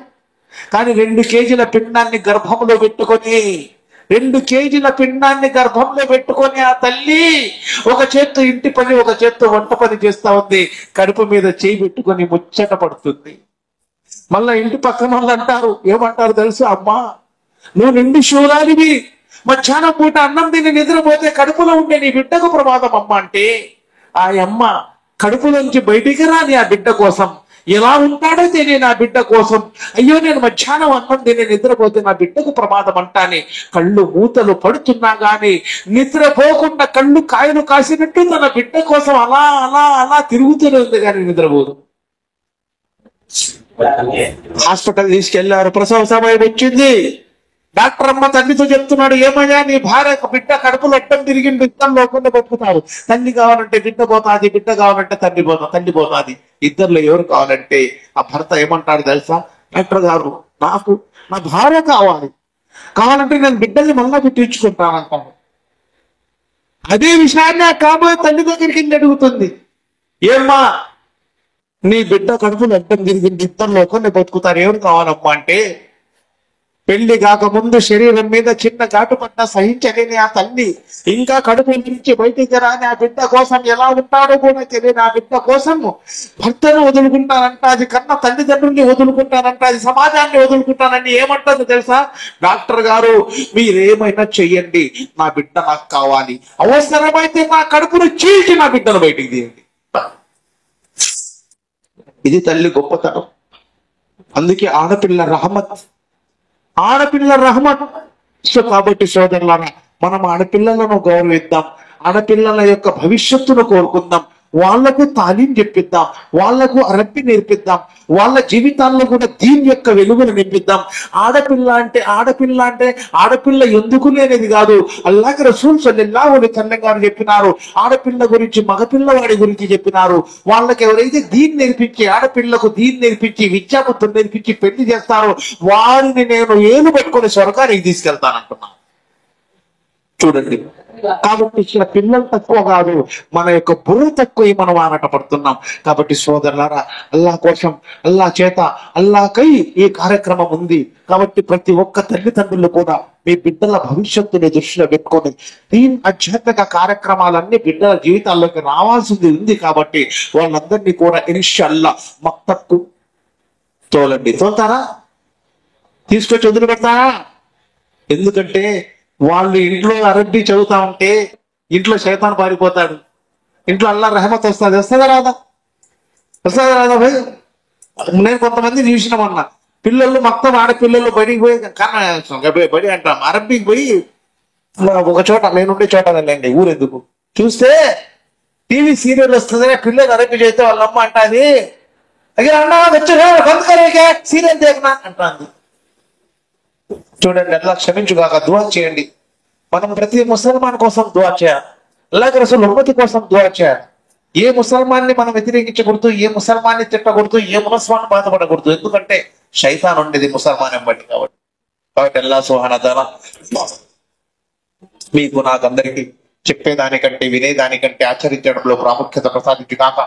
కానీ 2 కేజీల పిండాన్ని గర్భంలో పెట్టుకొని 2 కేజీల పిండాన్ని గర్భంలో పెట్టుకొని ఆ తల్లి ఒక చేత్తో ఇంటి పని, ఒక చేత్తో వంట పని చేస్తా ఉంది. కడుపు మీద చేయి పెట్టుకొని ముచ్చట పడుతుంది. మళ్ళా ఇంటి పక్కన వాళ్ళు అంటారు, ఏమంటారు తెలుసు, అమ్మా నువ్వు నిండి శూలానివి, మధ్యాహ్నం పూట అన్నం తిని నిద్రపోతే కడుపులో ఉండే నీ బిడ్డకు ప్రమాదం అమ్మ అంటే, ఆ అమ్మ కడుపులోంచి బయటికి రాని ఆ బిడ్డ కోసం ఎలా ఉంటాడో తెలియని ఆ బిడ్డ కోసం, అయ్యో నేను మధ్యాహ్నం అన్నం తిని నిద్రపోతే నా బిడ్డకు ప్రమాదం అంటానే కళ్ళు మూతలు పడుతున్నా గాని నిద్రపోకుండా కళ్ళు కాయలు కాసినట్టు తన బిడ్డ కోసం అలా అలా అలా తిరుగుతూనే ఉంది కానీ నిద్రపోదు. హాస్పిటల్ తీసుకెళ్లారు, ప్రసవ సమయం వచ్చింది. డాక్టర్ అమ్మ తల్లితో చెప్తున్నాడు, ఏమయ్యా నీ భార్య బిడ్డ కడుపులో అడ్డం తిరిగింది, ఇద్దరు లోకంలో బతుకుతారు. తల్లి కావాలంటే బిడ్డ పోతాది, బిడ్డ కావాలంటే తల్లి పోతాది. ఇద్దరులో ఎవరు కావాలంటే ఆ భర్త ఏమంటాడు తెలుసా, డాక్టర్ గారు నాకు నా భార్య కావాలంటే నేను బిడ్డల్ని మళ్ళా పుట్టించుకుంటానంటాను. అదే విషయాన్ని ఆ కాబోయే తల్లి దగ్గరికి వెళ్ళి అడుగుతుంది, ఏమ్మా నీ బిడ్డ కడుపులో అడ్డం తిరిగింది, ఇద్దరు లోకంలో బతుకుతారు, ఎవరు కావాలమ్మా అంటే, పెళ్లి కాకముందు శరీరం మీద చిన్న ఘాటు పడ్డ సహించలేని ఆ తల్లి ఇంకా కడుపు నుంచి బయటికి రాని ఆ బిడ్డ కోసం ఎలా ఉంటాడో కూడా తెలియని ఆ బిడ్డ కోసం భర్తను వదులుకుంటానంట, అది కన్నా తల్లిదండ్రుల్ని వదులుకుంటానంట, అది సమాజాన్ని వదులుకుంటానని ఏమంటుందో తెలుసా, డాక్టర్ గారు మీరేమైనా చెయ్యండి, నా బిడ్డ నాకు కావాలి, అవసరమైతే నా కడుపును చీల్చి నా బిడ్డను బయటికి తీయండి. ఇది తల్లి గొప్పతనం. అందుకే ఆడపిల్ల రహమత్. కాబట్టి సోదరులారా, మనం ఆడపిల్లలను గౌరవిద్దాం, ఆడపిల్లల యొక్క భవిష్యత్తును కోరుకుందాం, వాళ్లకు తాలీం చెప్పిద్దాం, వాళ్లకు అరబ్బి నేర్పిద్దాం, వాళ్ళ జీవితాల్లో కూడా దీని యొక్క వెలుగును నింపిద్దాం. ఆడపిల్ల అంటే ఆడపిల్ల ఎందుకు లేనిది కాదు. అల్లాహ్ రసూల్ సల్లల్లాహు అలైహి వసల్లం గారు చెప్పినారు, ఆడపిల్ల గురించి మగపిల్లవాడి గురించి చెప్పినారు. వాళ్ళకి ఎవరైతే దీన్ని నేర్పించి, ఆడపిల్లకు దీన్ని నేర్పించి, విద్యాబుద్ధులు నేర్పించి పెళ్లి చేస్తారో వారిని నేను ఏలు పెట్టుకొని స్వర్గానికి తీసుకెళ్తానంటున్నాను. చూడండి, కాబట్టి ఇక్కడ పిల్లలు తక్కువ కాదు, మన యొక్క బుర్ర తక్కువ మనం ఆరాట పడుతున్నాం. కాబట్టి సోదరులారా, అల్లాహ్ కోసం, అల్లాహ్ చేత, అల్లాహ్కై ఈ కార్యక్రమం ఉంది. కాబట్టి ప్రతి ఒక్క తల్లిదండ్రులు కూడా మీ బిడ్డల భవిష్యత్తుని దృష్టిలో పెట్టుకొని దీని ఆధ్యాత్మిక కార్యక్రమాలన్నీ బిడ్డల జీవితాల్లోకి రావాల్సింది ఉంది. కాబట్టి వాళ్ళందరినీ కూడా ఇన్షాల్లా మక్తబ్కు తోలుతారా, తీసుకొచ్చి వదిలి పెడతారా? ఎందుకంటే వాళ్ళు ఇంట్లో అరబ్బీ చదువుతా ఉంటే ఇంట్లో శైతాన్ పారిపోతాడు, ఇంట్లో అల్లాహ్ రెహమత్ వస్తుందా రాదా భయ్? నేను కొంతమంది చూసినామన్నా, పిల్లలు మొత్తం ఆడపిల్లలు బడికి పోయి బడి అంటాం, అరబ్బీకి పోయి ఒక చోట నేనుండే చోట వెళ్ళండి ఊరెందుకు చూస్తే టీవీ సీరియల్ వస్తుందనే పిల్లలు అరబ్బీ చేస్తే వాళ్ళ అమ్మ అంటాది, అయ్యా అన్నా వచ్చా బంద్ సీరియల్ దేకనా అంటాంది. చూడండి, అల్లాహ్ క్షమించుగాక, దుఆ చేయండి. మనం ప్రతి ముసల్మాన్ కోసం దుఆ చేయాలి, అల్లాహ్ రసూల్ ఉమ్మతి కోసం దుఆ చేయాలి. ఏ ముసల్మాన్ని మనం వ్యతిరేకించకూడదు, ఏ ముసల్మాన్ని తిట్టకూడదు, ఏ ముసల్మాన్ బాధపడకూడదు. ఎందుకంటే శైతాన్ ఉండేది ముసల్మాన్ ఎంబటి. కాబట్టి అల్లాహ్ సుబ్హానహు వ తఆలా మీకు నాకందరికీ చెప్పేదానికంటే వినేదానికంటే ఆచరించడంలో ప్రాముఖ్యత ప్రసాదించు కాక.